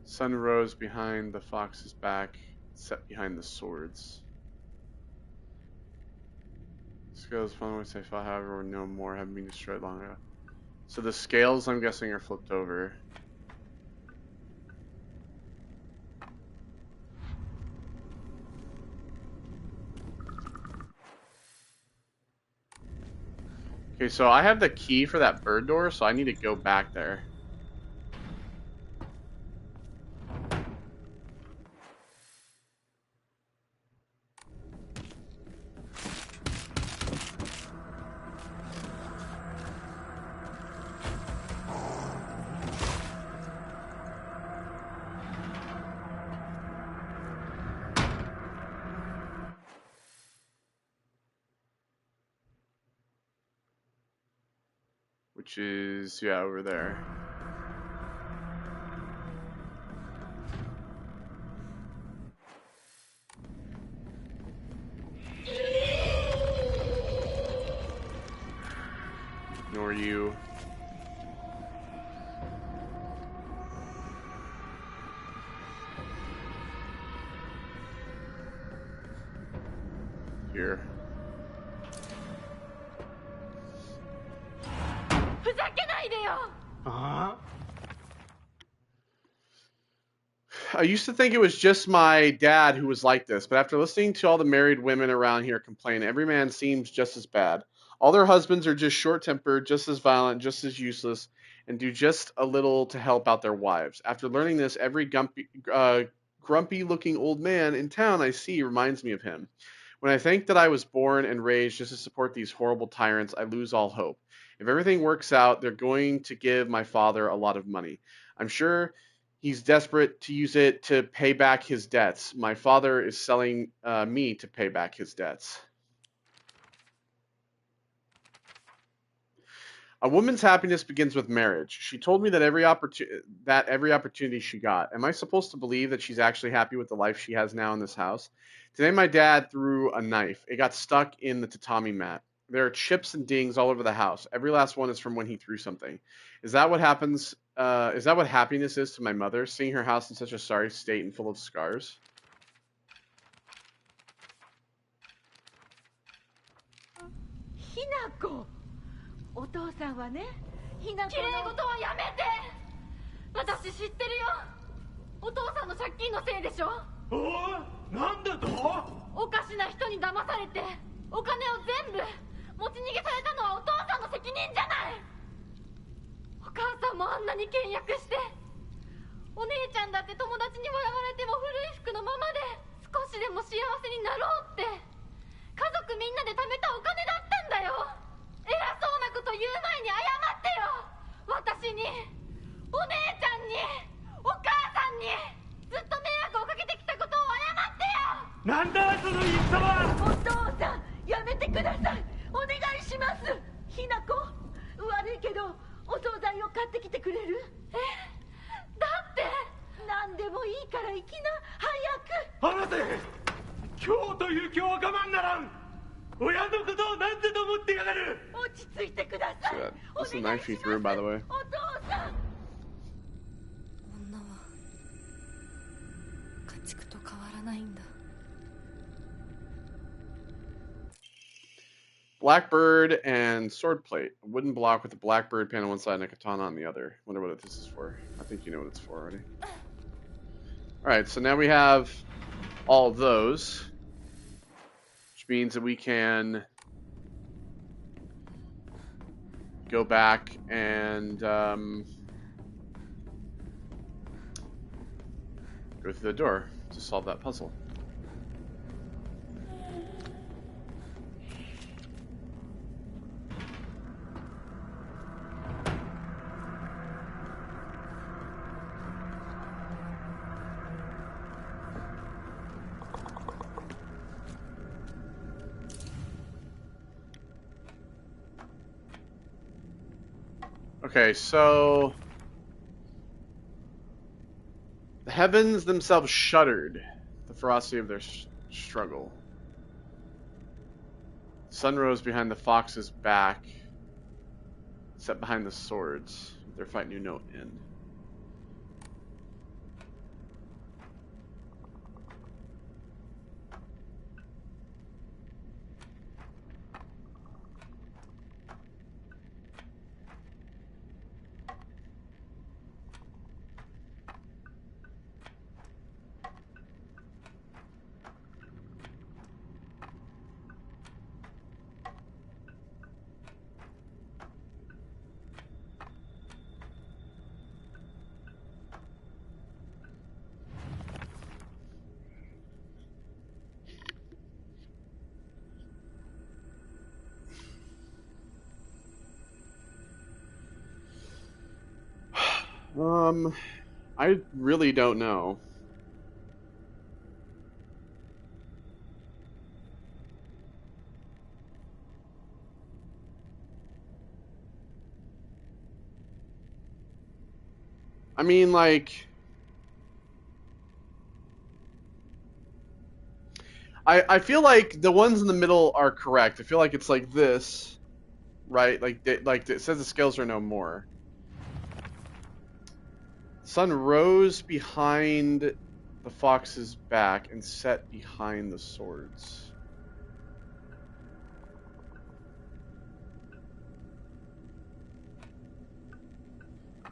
Sun rose behind the fox's back, set behind the swords. Scales found which they fought, however, were no more, having been destroyed long ago. So the scales, I'm guessing, are flipped over. Okay, so I have the key for that bird door, so I need to go back there. which is, yeah, over there. Ignore you. Here. I used to think it was just my dad who was like this, but after listening to all the married women around here complain, every man seems just as bad. All their husbands are just short-tempered, just as violent, just as useless, and do just a little to help out their wives. After learning this, every grumpy-looking old man in town I see reminds me of him. When I think that I was born and raised just to support these horrible tyrants, I lose all hope. If everything works out, they're going to give my father a lot of money. I'm sure he's desperate to use it to pay back his debts. My father is selling me to pay back his debts. A woman's happiness begins with marriage. She told me that every opportunity she got. Am I supposed to believe that she's actually happy with the life she has now in this house? Today my dad threw a knife. It got stuck in the tatami mat. There are chips and dings all over the house. Every last one is from when he threw something. Is that what happens? Is that what happiness is to my mother? Seeing her house in such a sorry state and full of scars? Hinako! お父さんはね、ひなこの綺麗事はやめて。私知ってるよ。お父さんの借金のせいでしょ。おい、なんだと？おかしな人に騙されてお金を全部持ち逃げされたのはお父さんの責任じゃない。お母さんもあんなに倹約して、お姉ちゃんだって友達に笑われても古い服のままで少しでも幸せになろうって家族みんなで貯めたお金だったんだよ。偉そうなこと言う前に謝ってよ。私に、お姉ちゃんに、お母さんにずっと迷惑をかけてきたことを謝ってよ。なんだその言い草は。お父さん、やめてください。お願いします。ひなこ、悪いけどお惣菜を買ってきてくれる？だって何でもいいから行きな、早く。離せ。今日という今日は我慢ならん。親のことをなんてと思ってやがる。落ち着いてください。 That's the knife he threw, by the way. お父さん。女は家畜と変わらないんだ。Blackbird and sword plate. A wooden block with a blackbird pin on one side and a katana on the other. Wonder what this is for. I think you know what it's for already. Alright, so now we have all of those. Which means that we can go back and go through the door to solve that puzzle. Okay, so the heavens themselves shuddered at the ferocity of their struggle. The sun rose behind the fox's back, set behind the swords. Their fight knew no end. I really don't know. I mean, like, I feel like the ones in the middle are correct. I feel like it's like this, right? Like it says the scales are no more. Sun rose behind the fox's back and set behind the swords.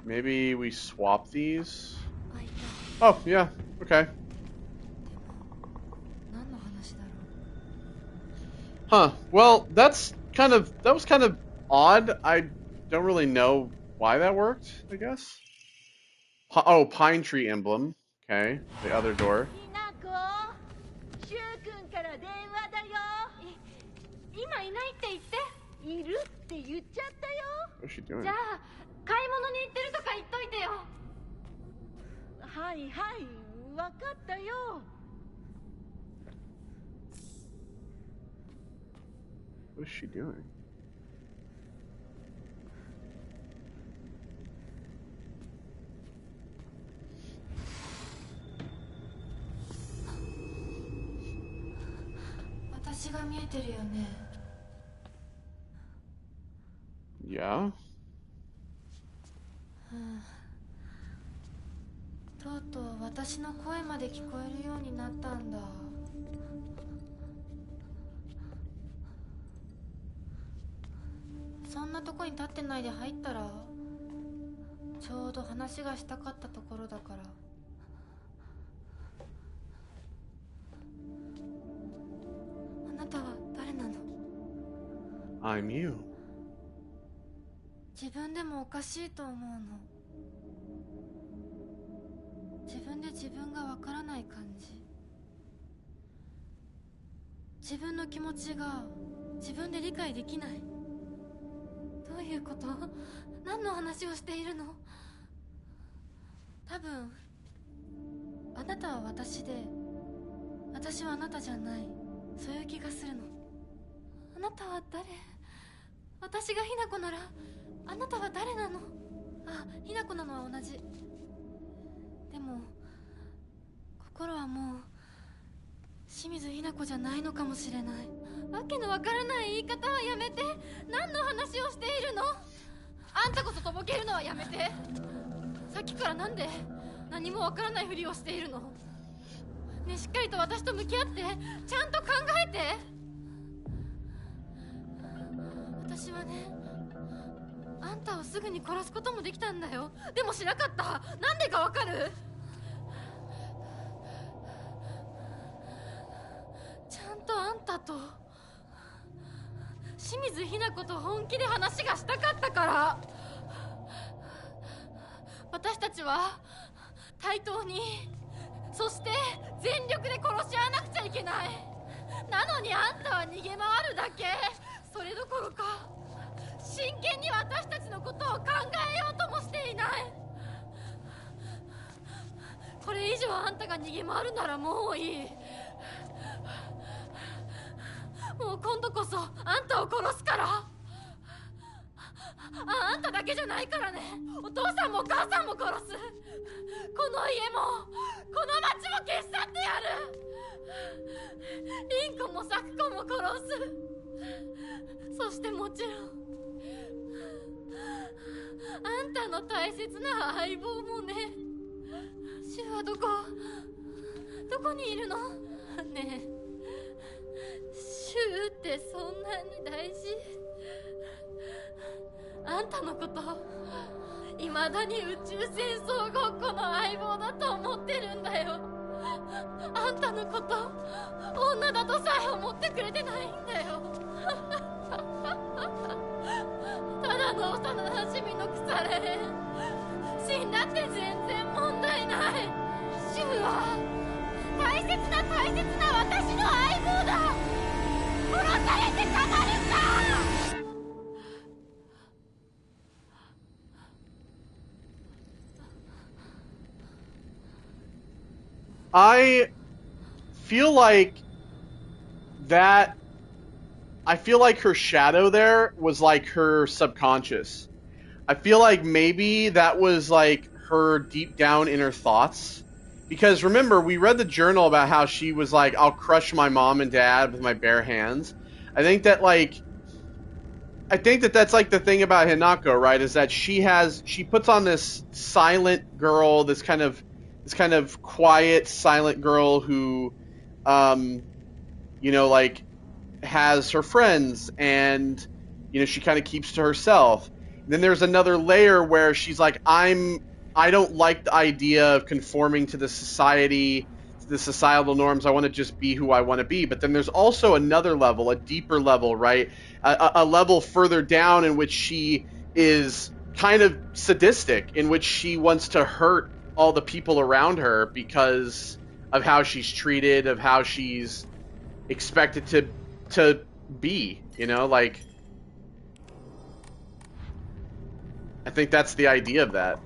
Maybe we swap these? Oh, yeah. Okay. Huh. Well, that was kind of odd. I don't really know why that worked, I guess. Oh, pine tree emblem. Okay. The other door. シュウ君から電話だよ。今いないって言って。いるって言っちゃったよ。 What's she doing? じゃあ買い物に行ってるとか言っといてよ。はいはい、わかったよ。 What is she doing? Yeah? とうとう私の声まで聞こえるようになったんだ。そんなとこに立ってないで入ったら、ちょうど話がしたかったところだから。あなたは誰なの？ I'm you. 自分でもおかしいと思うの。自分で自分がわからない感じ。自分の気持ちが自分で理解できない。どういうこと？何の話をしているの？多分あなたは私で私はあなたじゃない、そういう気がするの。あなたは誰？私がひなこならあなたは誰なの？あ、ひなこなのは同じ。でも心はもう清水ひなこじゃないのかもしれない。わけのわからない言い方はやめて。何の話をしているの？あんたこそとぼけるのはやめて。さっきからなんで何もわからないふりをしているの？ね、しっかりと私と向き合って、ちゃんと考えて。私はね、あんたをすぐに殺すこともできたんだよ。でもしなかった。なんでかわかる？ちゃんとあんたと清水ひな子と本気で話がしたかったから。私たちは対等に、そして全力で殺し合わなくちゃいけない。なのにあんたは逃げ回るだけ。それどころか真剣に私たちのことを考えようともしていない。これ以上あんたが逃げ回るならもういい。もう今度こそあんたを殺すから。あんただけじゃないからね。お父さんもお母さんも殺す。この家もこの町も消し去ってやる。凛子も咲子も殺す。そしてもちろんあんたの大切な相棒もね。シュはどこにいるの？ねえ、シュってそんなに大事？あんたのこと未だに宇宙戦争ごっこの相棒だと思ってるんだよ。あんたのこと女だとさえ思ってくれてないんだよ。ただの幼なじみの腐れ縁。死んだって全然問題ない。シュは大切な私の相棒だ。殺されてたまるか。I feel like that. I feel like her shadow there was like her subconscious. I feel like maybe that was like her deep down inner thoughts. Because remember, we read the journal about how she was like, I'll crush my mom and dad with my bare hands. I think that that's like the thing about Hinako, right? Is that she puts on this silent girl, this kind of quiet, silent girl who, like has her friends and, she kind of keeps to herself. And then there's another layer where she's like, I don't like the idea of conforming to the society, to the societal norms. I want to just be who I want to be. But then there's also another level, a deeper level, right? A level further down in which she is kind of sadistic, in which she wants to hurt all the people around her because of how she's treated, of how she's expected to be, like, I think that's the idea of that.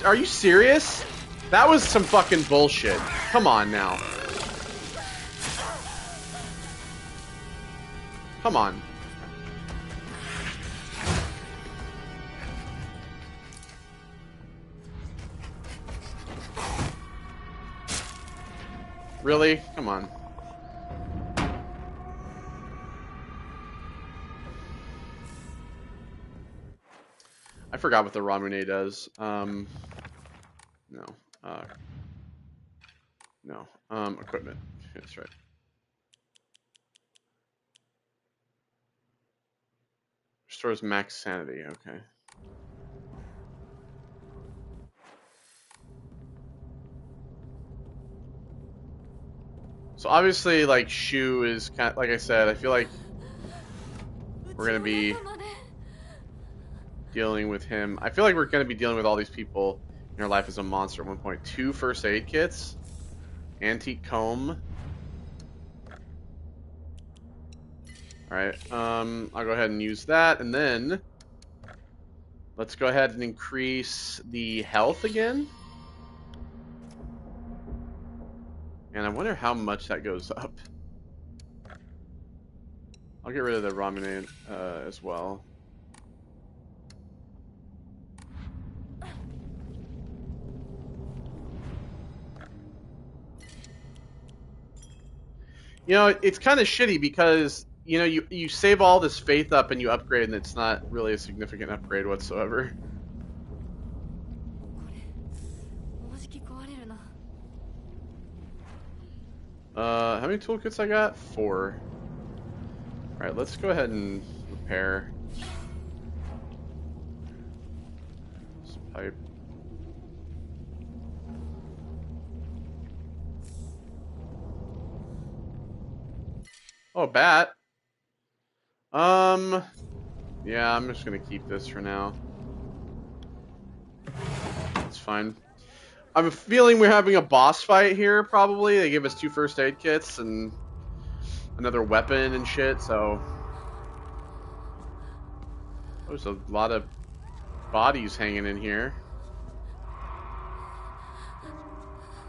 Are you serious? That was some fucking bullshit. Come on now. Come on. Really? Come on. I forgot what the Ramune does. No. No. Equipment. That's right. Restores max sanity. Okay. So obviously, like, Shu is kind of, like I said, I feel like we're gonna be dealing with him. I feel like we're gonna be dealing with all these people in our life as a monster at one point. 2 first aid kits, antique comb. All right, I'll go ahead and use that, and then let's go ahead and increase the health again. And I wonder how much that goes up. I'll get rid of the Ramune as well. It's kind of shitty because, you save all this faith up and you upgrade, and it's not really a significant upgrade whatsoever. How many toolkits I got? 4. Alright, let's go ahead and repair this pipe. Oh, bat. Yeah, I'm just gonna keep this for now. It's fine. I'm feeling we're having a boss fight here, probably. They give us 2 first aid kits and another weapon and shit, so... There's a lot of bodies hanging in here.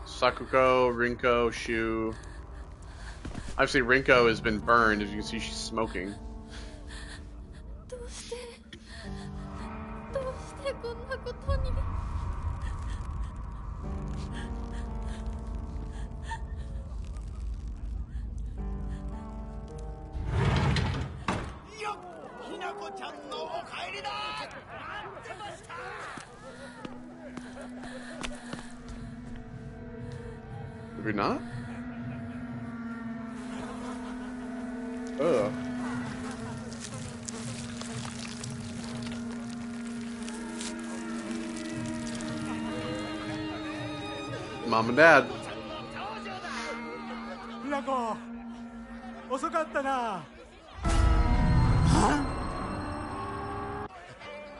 Sakuko, Rinko, Shu... Obviously, Rinko has been burned. As you can see, she's smoking. Did we not? Ugh. Mom and Dad. Hinako, 遅かったな。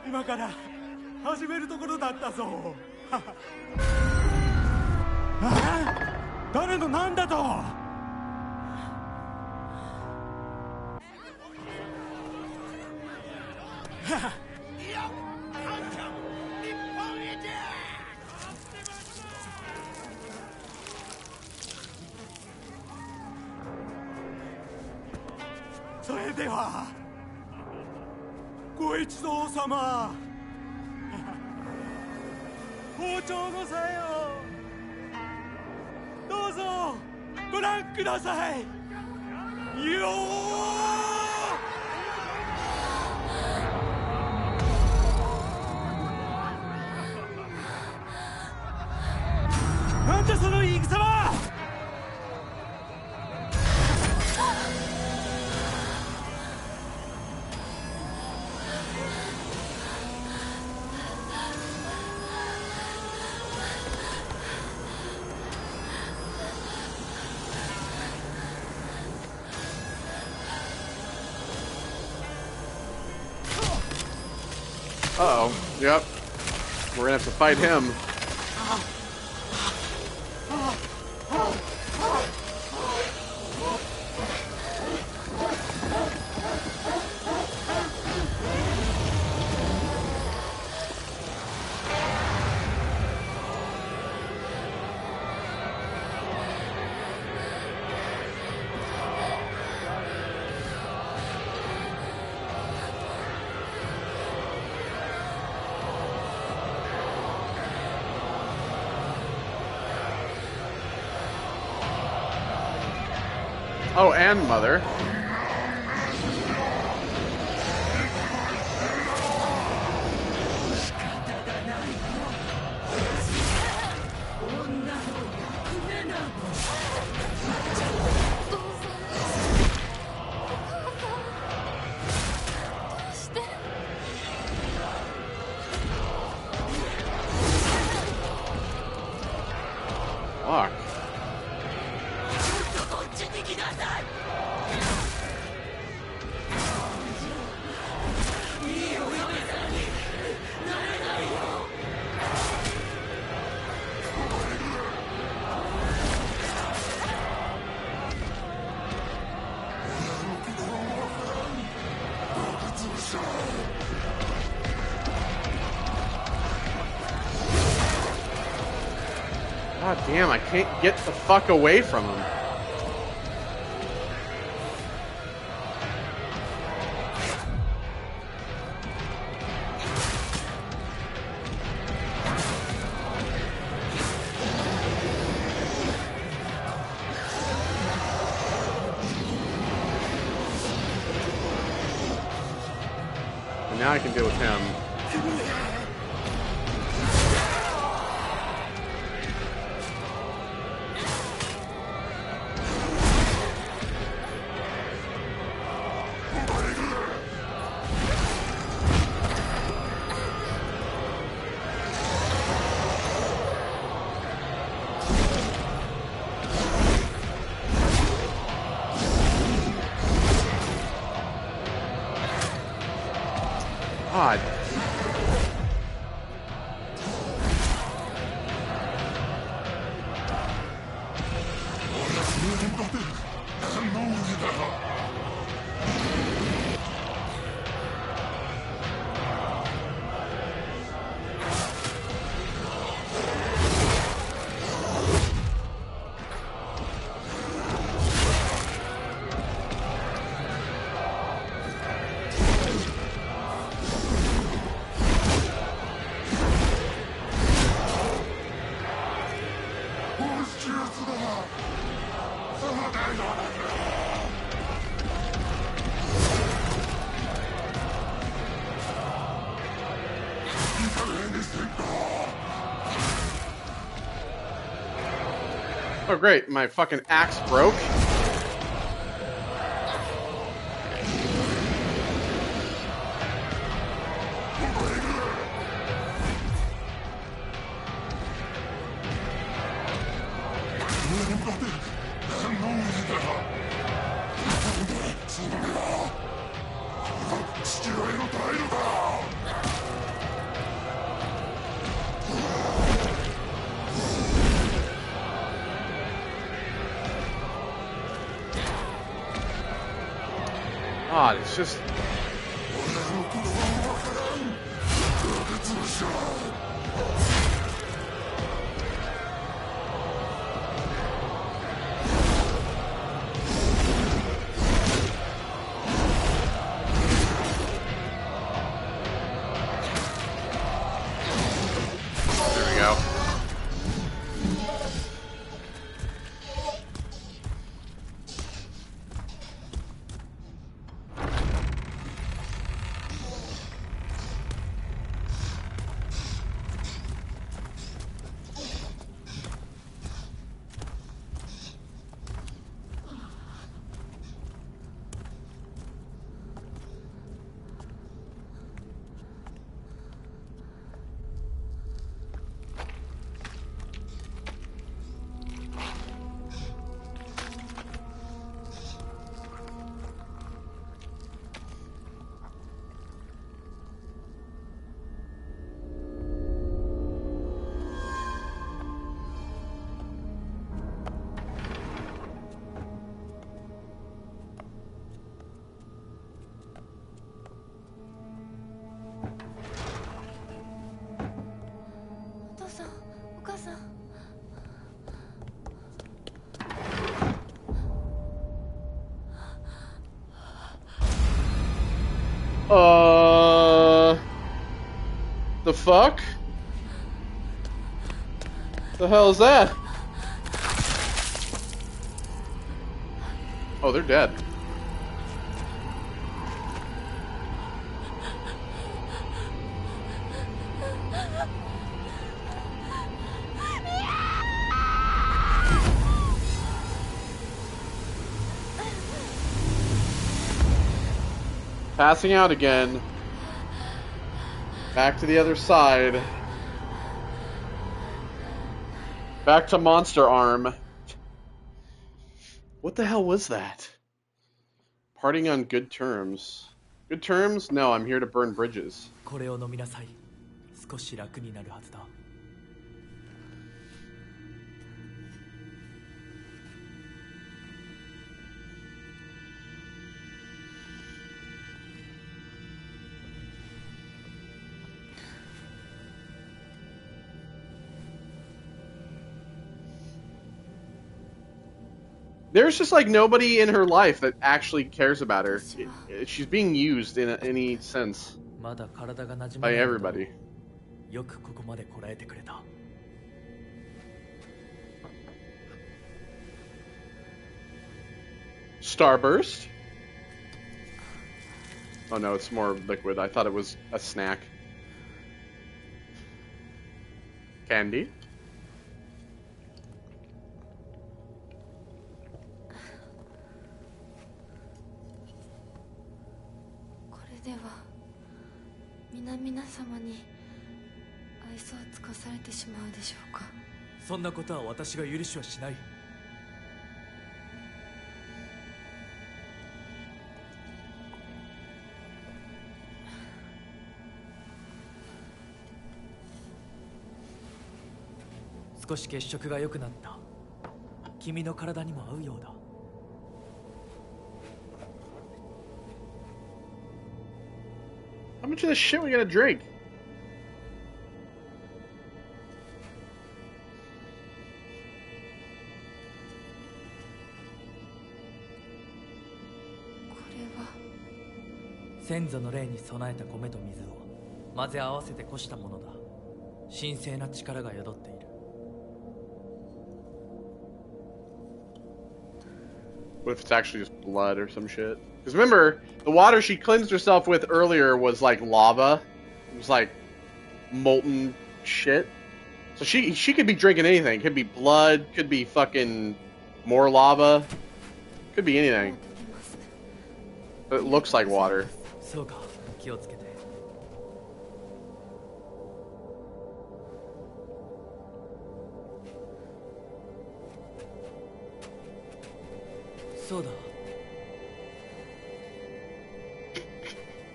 今から始めるところだったぞ。誰のなんだと。それではごご一同様包丁のさえをどうぞご覧くださいよなんだその戦はUh-oh. Yep. We're gonna have to fight him. Oh, and Mother. Fuck. God damn, I can't get the fuck away from him. And now I can deal with him. God. Oh great, my fucking axe broke. God, it's just... The fuck? The hell is that? Oh, they're dead. Passing out again. Back to the other side. Back to Monster Arm. What the hell was that? Parting on good terms. Good terms? No, I'm here to burn bridges. これを飲みなさい。少し楽になるはずだ。There's just like nobody in her life that actually cares about her. She's being used in any sense まだ体が馴染ま by ないけど everybody. よくここまでこらえてくれた。Starburst? Oh no, it's more liquid. I thought it was a snack. Candy? これでは皆様に愛想を尽かされてしまうでしょうか。そんなことは私が許しはしない。少し血色が良くなった。君の体にも合うようだ。How much of this shit we gonna drink? これは先祖の霊に備えた米と水を混ぜ合わせてこしたものだ。神聖な力が宿っている。What if it's actually just blood or some shit? Because remember, the water she cleansed herself with earlier was like lava. It was like molten shit. So she could be drinking anything. Could be blood, could be fucking more lava. Could be anything. But it looks like water. そうか、気をつけて。そうだ。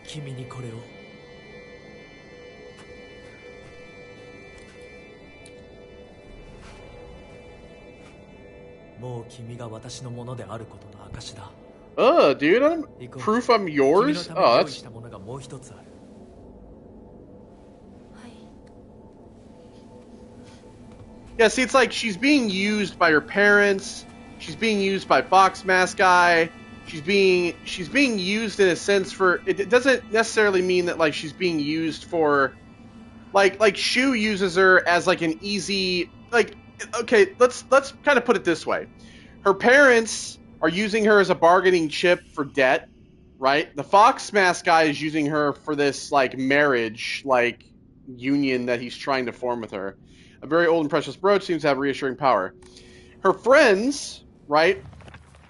君にこれを。もう君が私のものであることの証だ。Dude, I'm proof I'm yours? Oh, that's... したものがもう一つある。Yeah, see, it's like she's being used by her parents. She's being used by Fox Mask Guy. She's being used in a sense for... It doesn't necessarily mean that, like, she's being used for... Like Shu uses her as, like, an easy... Like, okay, let's kind of put it this way. Her parents are using her as a bargaining chip for debt, right? The Fox Mask Guy is using her for this, like, marriage, like, union that he's trying to form with her. A very old and precious brooch seems to have reassuring power. Her friends, right?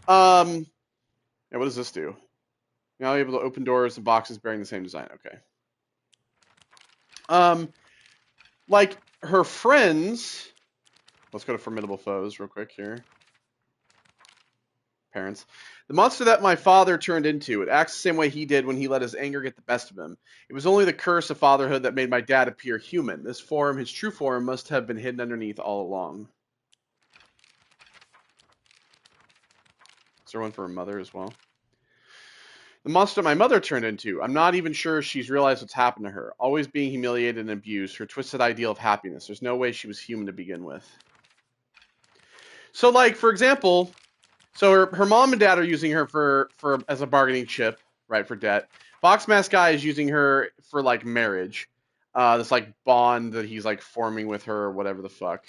Yeah, what does this do? Now able to open doors and boxes bearing the same design. Okay. Like, her friends... Let's go to formidable foes real quick here. Parents. The monster that my father turned into, it acts the same way he did when he let his anger get the best of him. It was only the curse of fatherhood that made my dad appear human. This form, his true form, must have been hidden underneath all along. Is there one for her mother as well? The monster my mother turned into. I'm not even sure she's realized what's happened to her. Always being humiliated and abused. Her twisted ideal of happiness. There's no way she was human to begin with. So, like, for example... So her mom and dad are using her for as a bargaining chip, right, for debt. Fox Mask Guy is using her for, like, marriage. this like bond that he's like forming with her or whatever the fuck.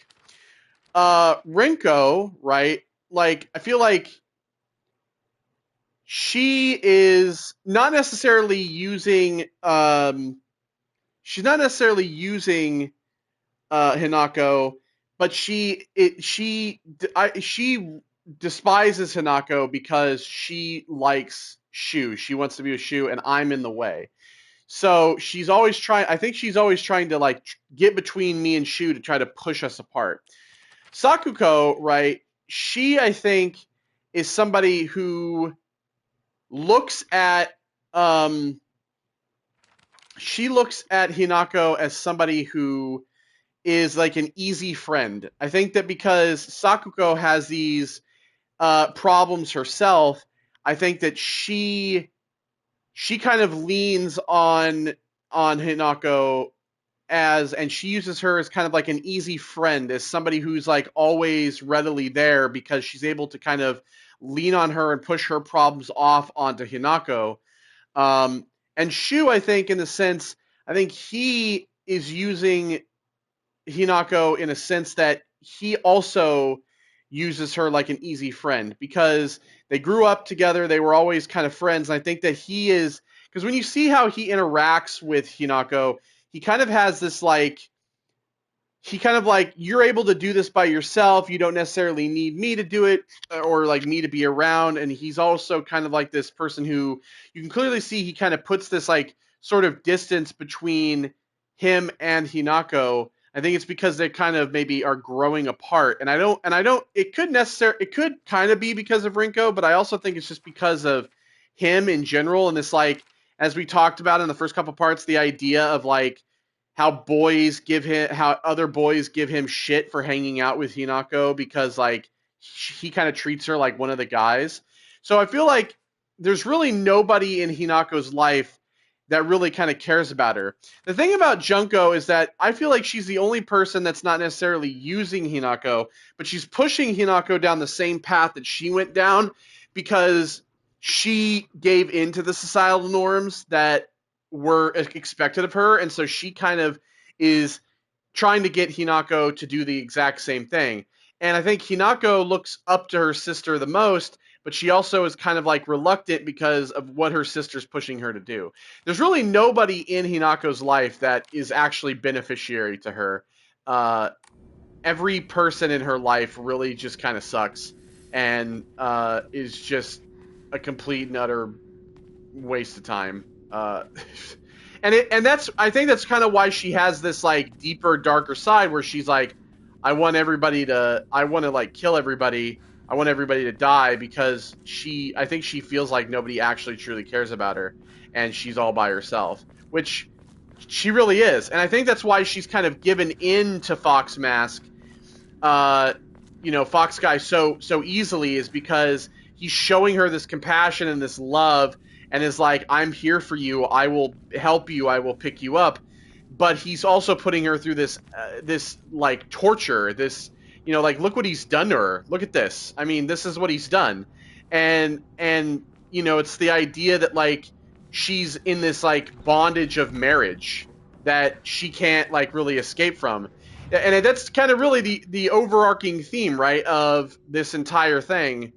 Rinko, right? Like, I feel like she is not necessarily using Hinako, but she despises Hinako because she likes Shu. She wants to be with Shu, and I'm in the way. So she's always trying. I think she's always trying to like get between me and Shu to try to push us apart. Sakuko, right? She, I think, is somebody who looks at Hinako as somebody who is like an easy friend. I think that because Sakuko has these problems herself, I think that she kind of leans on Hinako and she uses her as kind of like an easy friend, as somebody who's like always readily there because she's able to kind of lean on her and push her problems off onto Hinako. And Shu, I think, in the sense, I think he is using Hinako in a sense that he also uses her like an easy friend because they grew up together. They were always kind of friends. And I think that he is, because when you see how he interacts with Hinako, he kind of has this like, you're able to do this by yourself. You don't necessarily need me to do it or like me to be around. And he's also kind of like this person who you can clearly see he kind of puts this like sort of distance between him and Hinako. I think it's because they kind of maybe are growing apart. And I don't, it could kind of be because of Rinko, but I also think it's just because of him in general. And this, like, as we talked about in the first couple parts, the idea of like, how other boys give him shit for hanging out with Hinako because like he kind of treats her like one of the guys. So I feel like there's really nobody in Hinako's life that really kind of cares about her. The thing about Junko is that I feel like she's the only person that's not necessarily using Hinako, but she's pushing Hinako down the same path that she went down because she gave into the societal norms that were expected of her, and so she kind of is trying to get Hinako to do the exact same thing. And I think Hinako looks up to her sister the most, but she also is kind of like reluctant because of what her sister's pushing her to do. There's really nobody in Hinako's life that is actually beneficiary to her. Every person in her life really just kind of sucks and is just a complete and utter waste of time. And that's, I think that's kind of why she has this like deeper, darker side where she's like, I want to like kill everybody. I want everybody to die because I think she feels like nobody actually truly cares about her and she's all by herself, which she really is. And I think that's why she's kind of given in to Fox Mask, Fox Guy so easily, is because he's showing her this compassion and this love and is like, I'm here for you. I will help you. I will pick you up. But he's also putting her through this like torture, this, like, look what he's done to her. Look at this. I mean, this is what he's done. And it's the idea that like she's in this like bondage of marriage that she can't like really escape from. And that's kind of really the overarching theme, right, of this entire thing.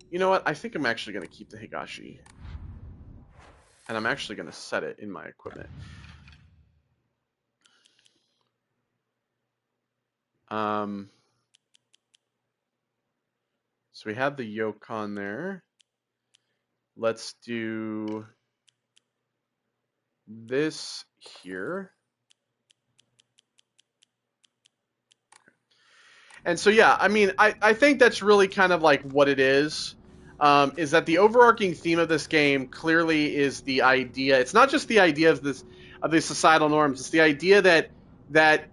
You know what? I think I'm actually going to keep the Higashi. And I'm actually going to set it in my equipment. So we have the Yokon there. Let's do this here. And so, yeah, I mean, I think that's really kind of like what it is that the overarching theme of this game clearly is the idea. It's not just the idea of the societal norms. It's the idea that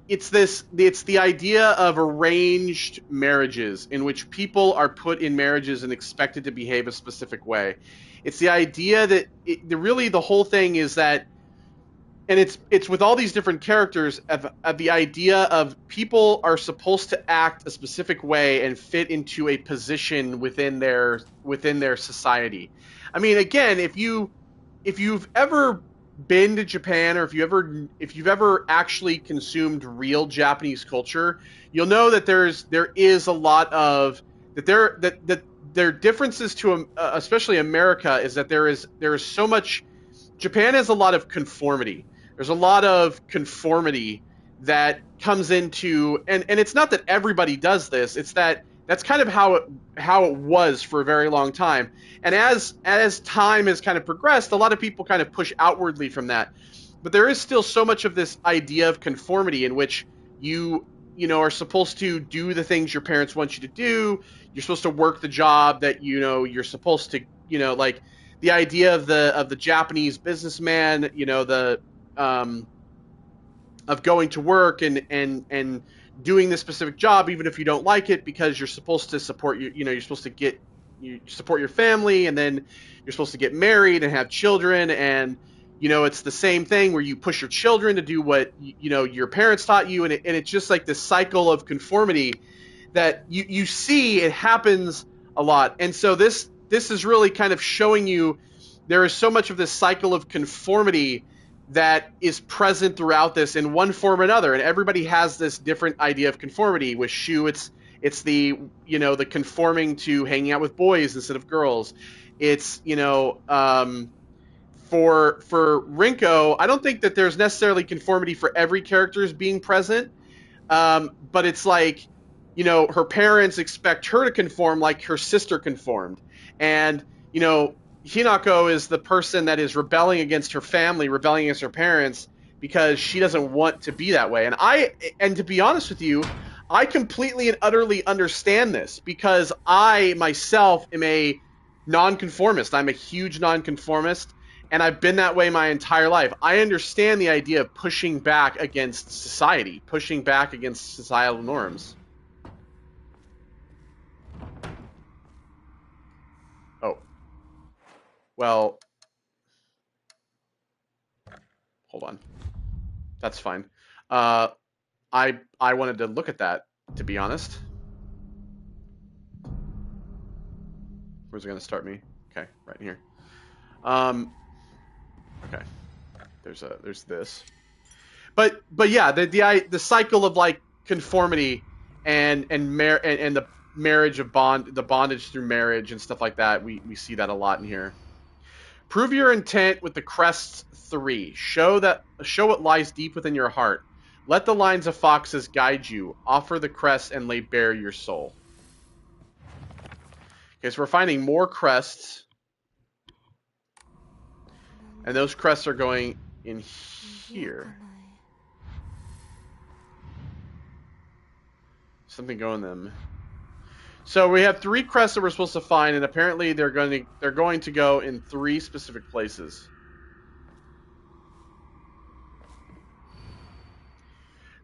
it's the idea of arranged marriages in which people are put in marriages and expected to behave a specific way. It's the idea that really the whole thing is that. And it's with all these different characters of the idea of people are supposed to act a specific way and fit into a position within their society. I mean, again, if you've ever been to Japan, or if you've ever actually consumed real Japanese culture, you'll know that there is a lot of that there are differences to especially America, is that there is so much. Japan has a lot of conformity. There's a lot of conformity that comes into, and it's not that everybody does this. It's that that's kind of how it was for a very long time. And as time has kind of progressed, a lot of people kind of push outwardly from that. But there is still so much of this idea of conformity in which are supposed to do the things your parents want you to do. You're supposed to work the job that you're supposed to, like the idea of the Japanese businessman, of going to work and doing this specific job even if you don't like it, because you're supposed to support you're supposed to support your family, and then you're supposed to get married and have children, and it's the same thing where you push your children to do what your parents taught you, and it's just like this cycle of conformity that you see it happens a lot. And so this is really kind of showing you there is so much of this cycle of conformity that is present throughout this in one form or another, and everybody has this different idea of conformity. With Shu, it's the the conforming to hanging out with boys instead of girls. It's for Rinko, I don't think that there's necessarily conformity for every character's being present, but it's like her parents expect her to conform like her sister conformed, and Hinako is the person that is rebelling against her family, rebelling against her parents, because she doesn't want to be that way. And to be honest with you, I completely and utterly understand this, because I myself am a nonconformist. I'm a huge nonconformist, and I've been that way my entire life. I understand the idea of pushing back against society, pushing back against societal norms. Oh. Well, hold on. That's fine. I wanted to look at that, to be honest. Where's it going to start me? Okay, right here. Okay. There's this. But yeah, the cycle of like conformity and the marriage of the bondage through marriage and stuff like that, we see that a lot in here. Prove your intent with the crests 3. Show what lies deep within your heart. Let the lines of foxes guide you. Offer the crests and lay bare your soul. Okay, so we're finding more crests. And those crests are going in here. Something going in them. So we have 3 crests that we're supposed to find, and apparently they're going to go in 3 specific places.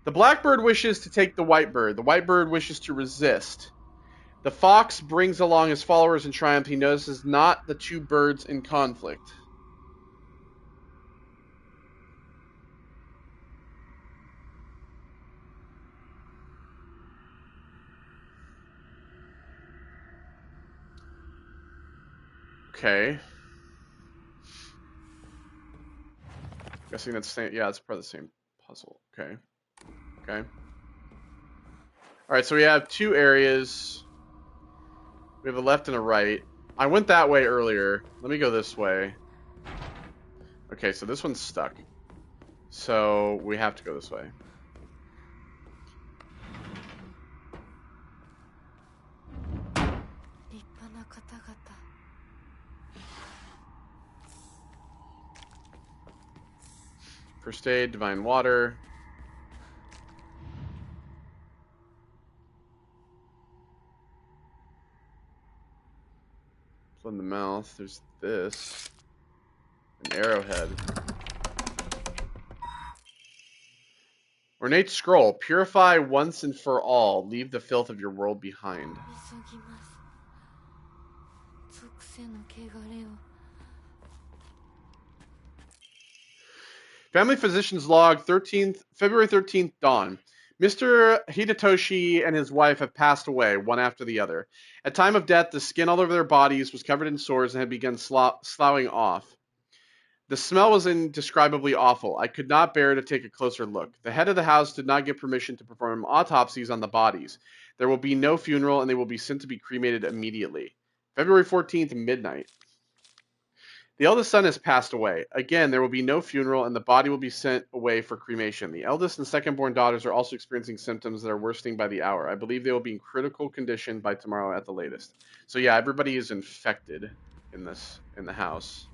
The blackbird wishes to take the whitebird. The whitebird wishes to resist. The fox brings along his followers in triumph. He notices not the 2 birds in conflict. Okay. Guessing that's the same. Yeah, it's part of the same puzzle. Okay. Okay. Alright, so we have 2 areas. We have a left and a right. I went that way earlier. Let me go this way. Okay, so this one's stuck. So we have to go this way. First aid, divine water. In the mouth, there's this. An arrowhead. Ornate scroll. Purify once and for all. Leave the filth of your world behind. Family Physician's Log, February 13th, dawn. Mr. Hidetoshi and his wife have passed away, one after the other. At time of death, the skin all over their bodies was covered in sores and had begun sloughing off. The smell was indescribably awful. I could not bear to take a closer look. The head of the house did not give permission to perform autopsies on the bodies. There will be no funeral, and they will be sent to be cremated immediately. February 14th, midnight. The eldest son has passed away. Again, there will be no funeral, and the body will be sent away for cremation. The eldest and second-born daughters are also experiencing symptoms that are worsening by the hour. I believe they will be in critical condition by tomorrow at the latest. So yeah, everybody is infected in the house.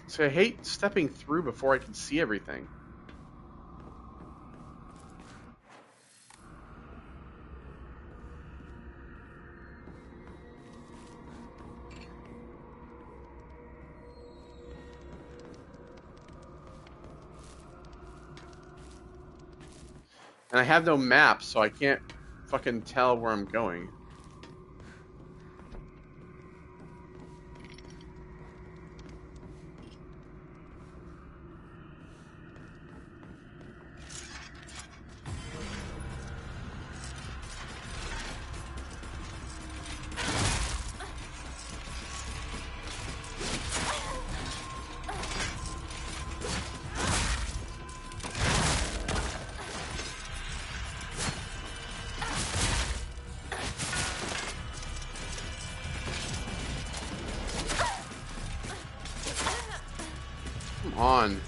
So I hate stepping through before I can see everything. And I have no map, so I can't fucking tell where I'm going. Come on.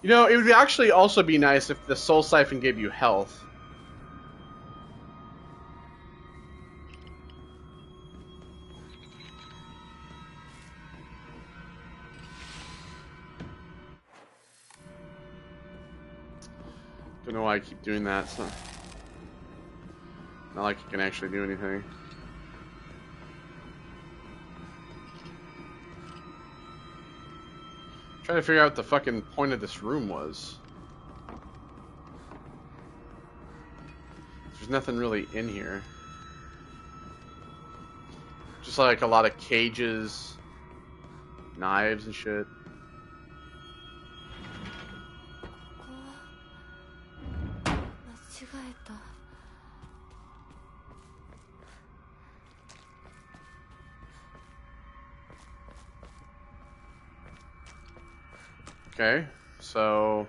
You know, it would actually also be nice if the soul siphon gave you health. Don't know why I keep doing that. It's not like you can actually do anything. Trying to figure out what the fucking point of this room was. There's nothing really in here. Just like a lot of cages, knives and shit. Okay, so...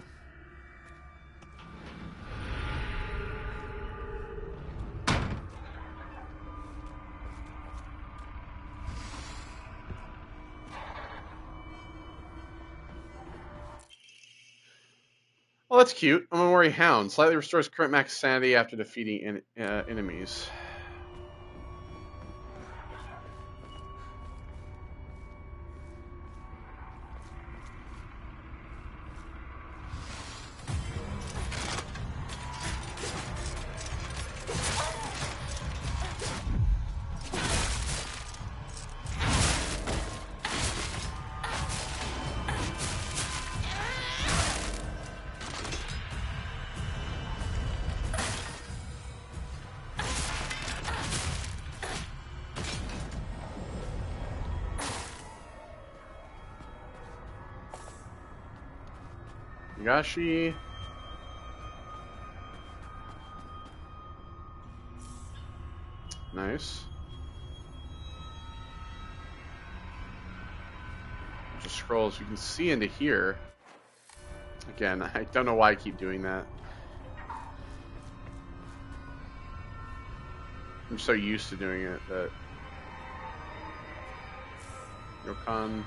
Well, that's cute. I'm a worry hound. Slightly restores current max sanity after defeating enemies. Gashi. Nice. Just scrolls. You can see into here. Again, I don't know why I keep doing that. I'm so used to doing it that... Ryokan.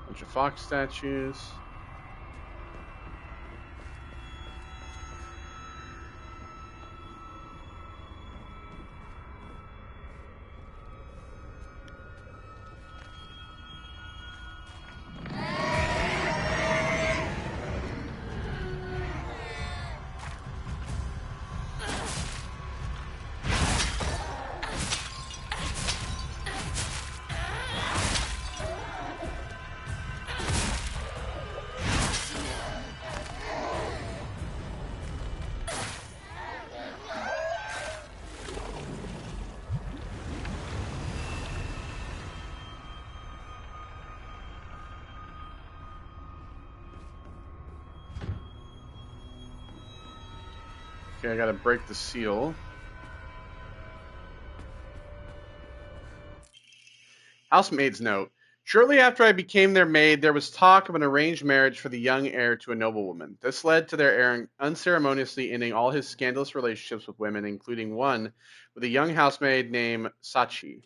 Bunch of fox statues. Okay, I gotta break the seal. Housemaid's note. Shortly after I became their maid, there was talk of an arranged marriage for the young heir to a noblewoman. This led to their heir unceremoniously ending all his scandalous relationships with women, including one with a young housemaid named Sachi.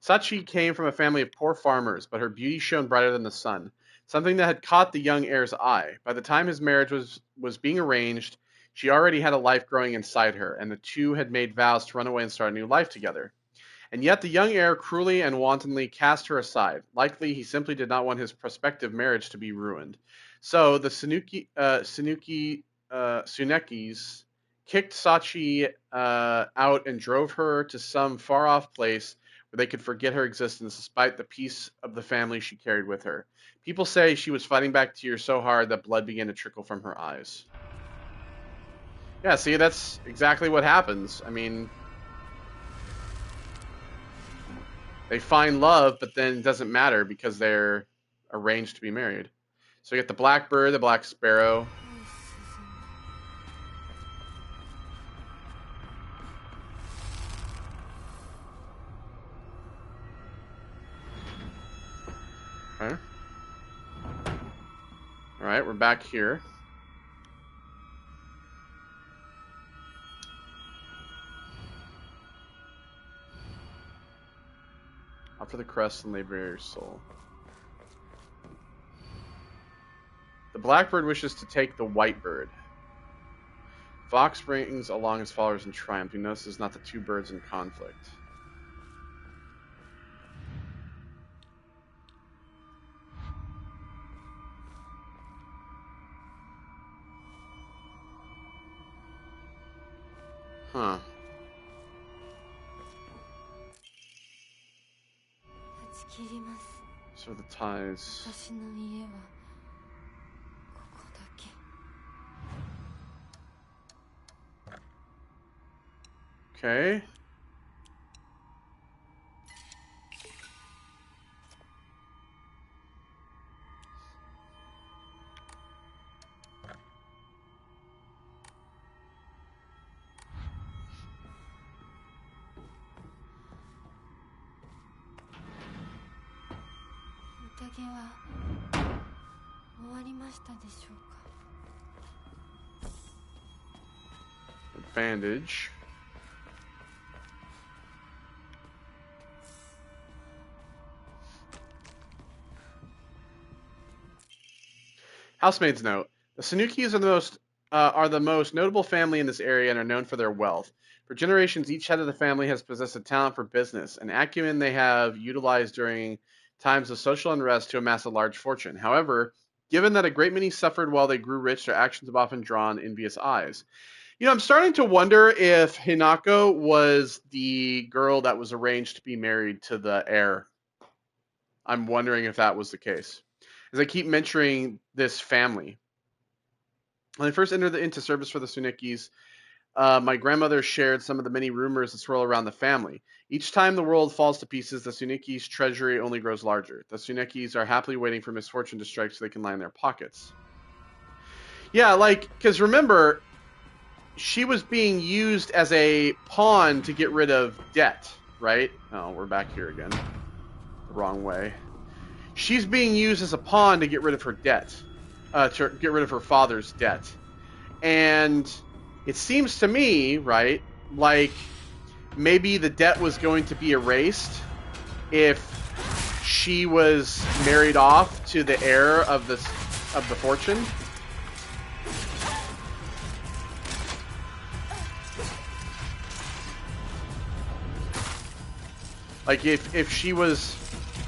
Sachi came from a family of poor farmers, but her beauty shone brighter than the sun, something that had caught the young heir's eye. By the time his marriage was being arranged, she already had a life growing inside her, and the two had made vows to run away and start a new life together. And yet the young heir cruelly and wantonly cast her aside. Likely he simply did not want his prospective marriage to be ruined. So the Tsunekis kicked Sachi out and drove her to some far-off place where they could forget her existence despite the peace of the family she carried with her. People say she was fighting back tears so hard that blood began to trickle from her eyes. Yeah, see, that's exactly what happens. I mean, they find love, but then it doesn't matter because they're arranged to be married. So you get the blackbird, the black sparrow. Okay. All right, we're back here. Offer the crest and labor your soul. The blackbird wishes to take the white bird. Fox brings along his followers in triumph. He notices not the two birds in conflict. Huh. So the ties. Okay. Bandage. Housemaid's note. The Sanukis are the most notable family in this area and are known for their wealth. For generations, each head of the family has possessed a talent for business, an acumen they have utilized during times of social unrest to amass a large fortune. However, given that a great many suffered while they grew rich, their actions have often drawn envious eyes. You know, I'm starting to wonder if Hinako was the girl that was arranged to be married to the heir. I'm wondering if that was the case. As I keep mentioning this family. When I first entered into service for the Tsunekis, my grandmother shared some of the many rumors that swirl around the family. Each time the world falls to pieces, the Tsunekis' treasury only grows larger. The Tsunekis are happily waiting for misfortune to strike so they can line their pockets. Yeah, because remember, she was being used as a pawn to get rid of debt, right? Oh, we're back here again. The wrong way. She's being used as a pawn to get rid of her debt, to get rid of her father's debt. And it seems to me, right, like maybe the debt was going to be erased if she was married off to the heir of the fortune. Like if she was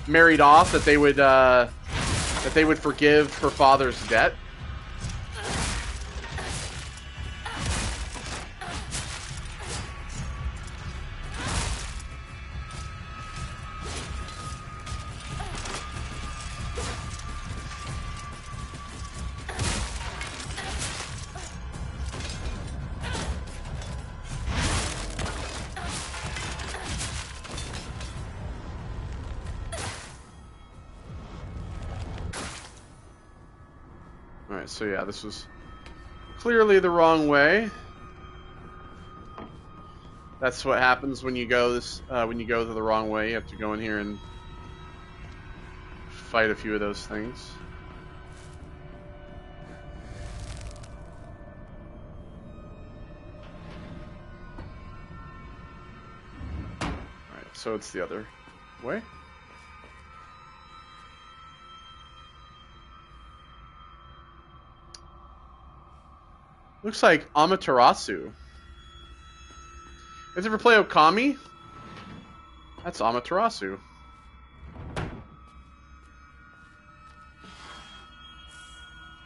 married off, that they would forgive her father's debt. Alright, so yeah, this was clearly the wrong way. That's what happens when you go the wrong way. You have to go in here and fight a few of those things. Alright, so it's the other way. Looks like Amaterasu. Has ever played Okami? That's Amaterasu.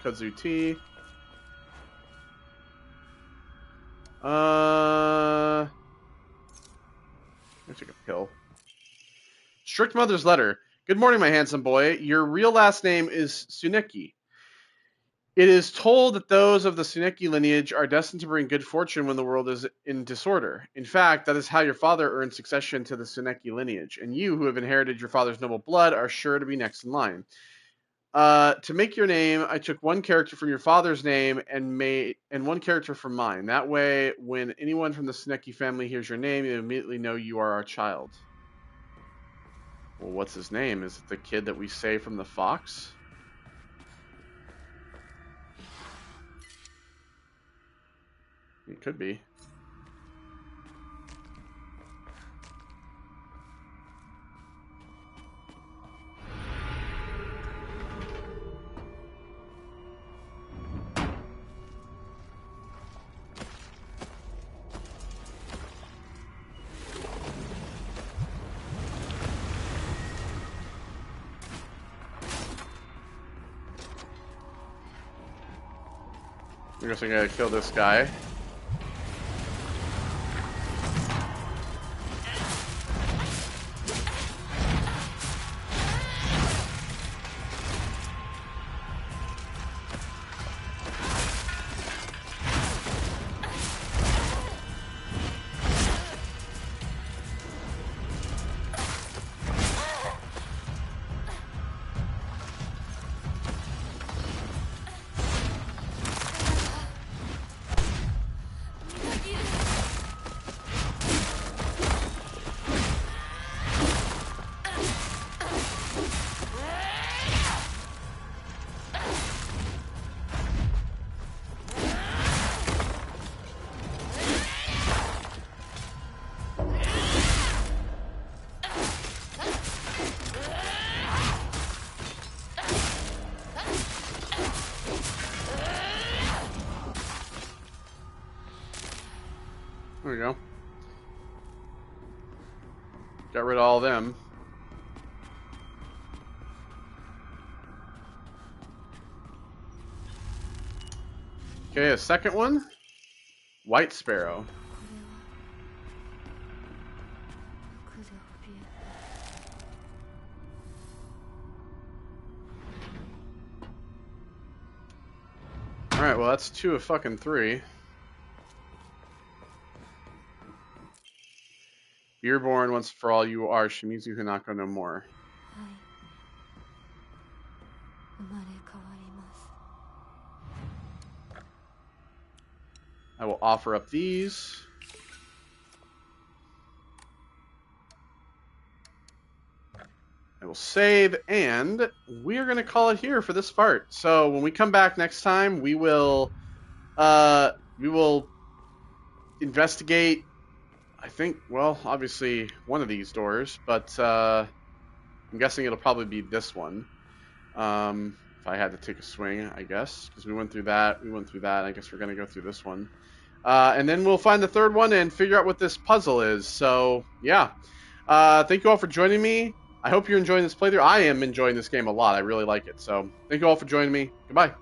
Kazuti. Let me take a pill. Strict Mother's Letter. Good morning, my handsome boy. Your real last name is Tsuneki. It is told that those of the Tsuneki lineage are destined to bring good fortune when the world is in disorder. In fact, that is how your father earned succession to the Tsuneki lineage, and you, who have inherited your father's noble blood, are sure to be next in line. To make your name, I took one character from your father's name and one character from mine. That way, when anyone from the Tsuneki family hears your name, they immediately know you are our child. Well, what's his name? Is it the kid that we say from the fox? It could be. I guess I gotta kill this guy. There we go. Got rid of all of them. Okay, a second one. White Sparrow. Alright, well that's 2 of fucking 3. You're born once for all, you are Shimizu Hinako no more. I will offer up these. I will save, and we're going to call it here for this part. So when we come back next time, we will investigate, I think, well, obviously one of these doors, but I'm guessing it'll probably be this one. If I had to take a swing, I guess, because we went through that, I guess we're going to go through this one. And then we'll find the third one and figure out what this puzzle is. So, yeah. Thank you all for joining me. I hope you're enjoying this playthrough. I am enjoying this game a lot. I really like it. So, thank you all for joining me. Goodbye.